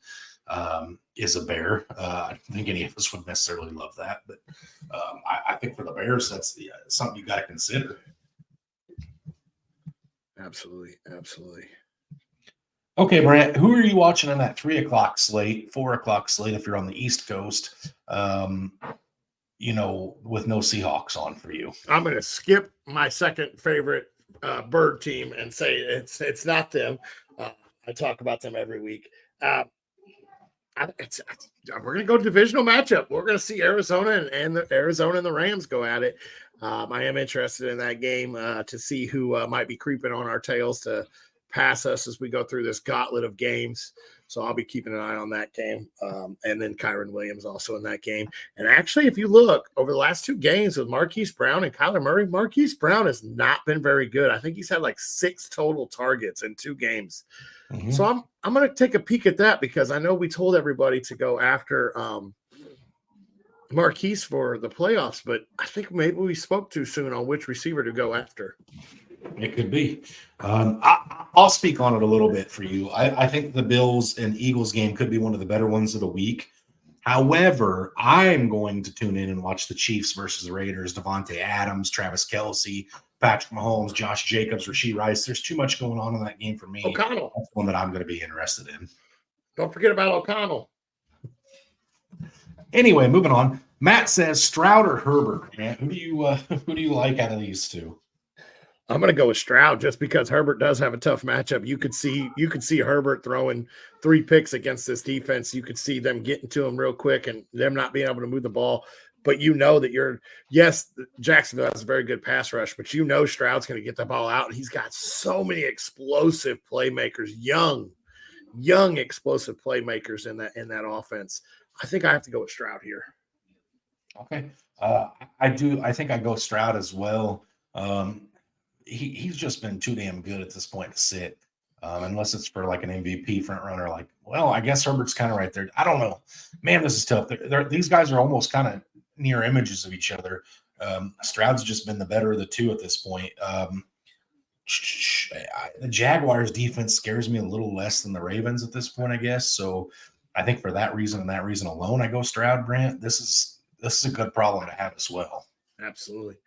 is a Bear. I don't think any of us would necessarily love that, but I think for the Bears, that's something you got to consider. Absolutely. Okay, Brant, who are you watching on that 3 o'clock slate, 4 o'clock slate if you're on the East Coast? With no Seahawks on for you. I'm going to skip my second favorite bird team and say it's not them. I talk about them every week. We're going to go divisional matchup. We're going to see Arizona and the Rams go at it. I am interested in that game to see who might be creeping on our tails to pass us as we go through this gauntlet of games. So I'll be keeping an eye on that game. And then Kyron Williams also in that game. And actually, if you look over the last 2 games with Marquise Brown and Kyler Murray, Marquise Brown has not been very good. I think he's had like 6 total targets in 2 games. Mm-hmm. So I'm going to take a peek at that because I know we told everybody to go after Marquise for the playoffs, but I think maybe we spoke too soon on which receiver to go after. It could be. I'll speak on it a little bit for you. I think the Bills and Eagles game could be one of the better ones of the week. However, I'm going to tune in and watch the Chiefs versus the Raiders, Devontae Adams, Travis Kelce, Patrick Mahomes, Josh Jacobs, Rashee Rice. There's too much going on in that game for me. O'Connell. That's one that I'm going to be interested in. Don't forget about O'Connell. Anyway, moving on. Matt says Stroud or Herbert. Man, who do you like out of these 2? I'm going to go with Stroud just because Herbert does have a tough matchup. You could see Herbert throwing 3 picks against this defense. You could see them getting to him real quick and them not being able to move the ball. But Jacksonville has a very good pass rush, but Stroud's going to get the ball out. And he's got so many explosive playmakers, young explosive playmakers in that offense. I think I have to go with Stroud here. Okay. I think I go Stroud as well. He's just been too damn good at this point to sit, unless it's for like an MVP front runner. Like, well, I guess Herbert's kind of right there. I don't know, man. This is tough. These guys are almost kind of near images of each other. Stroud's just been the better of the 2 at this point. The Jaguars defense scares me a little less than the Ravens at this point, I guess. So I think for that reason and that reason alone, I go Stroud. Brant, this is a good problem to have as well. Absolutely.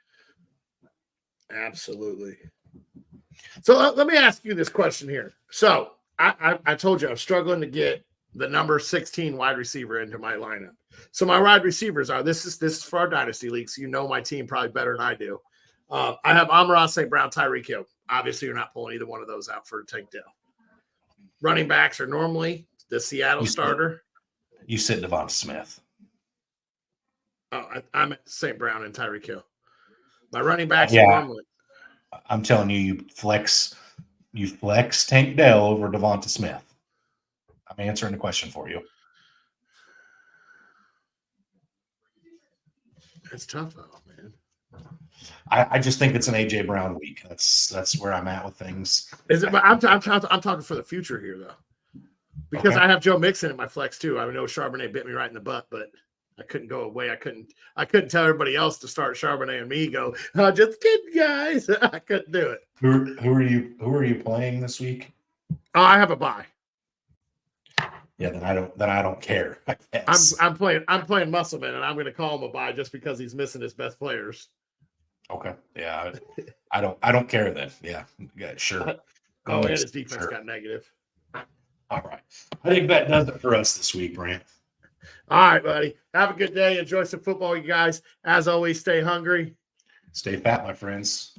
So let me ask you this question here. So I told you I'm struggling to get the number 16 wide receiver into my lineup. So my wide receivers are this is for our dynasty league. So my team probably better than I do. I have Amon-Ra St. Brown, Tyreek Hill. Obviously, you're not pulling either one of those out for a takedown. Running backs are normally the Seattle starter. You sit Devonta Smith. Oh, I'm at St. Brown and Tyreek Hill. My running backs are normally. I'm telling you, you flex Tank Dell over Devonta Smith. I'm answering the question for you. It's tough, though, man. I just think it's an AJ Brown week. That's where I'm at with things. Is it? I'm talking for the future here though, because Okay. I have Joe Mixon in my flex too. I know Charbonnet bit me right in the butt, but I couldn't go away. I couldn't tell everybody else to start Charbonnet and me go. Oh, just kidding, guys. I couldn't do it. Who are you playing this week? Oh, I have a bye. Yeah, then I don't care. I guess. I'm playing Musselman, and I'm going to call him a bye just because he's missing his best players. Okay. Yeah, I don't care then. Yeah, sure. And his defense got negative. All right. I think that does it for us this week, Brant. All right, buddy. Have a good day. Enjoy some football, you guys. As always, stay hungry. Stay fat, my friends.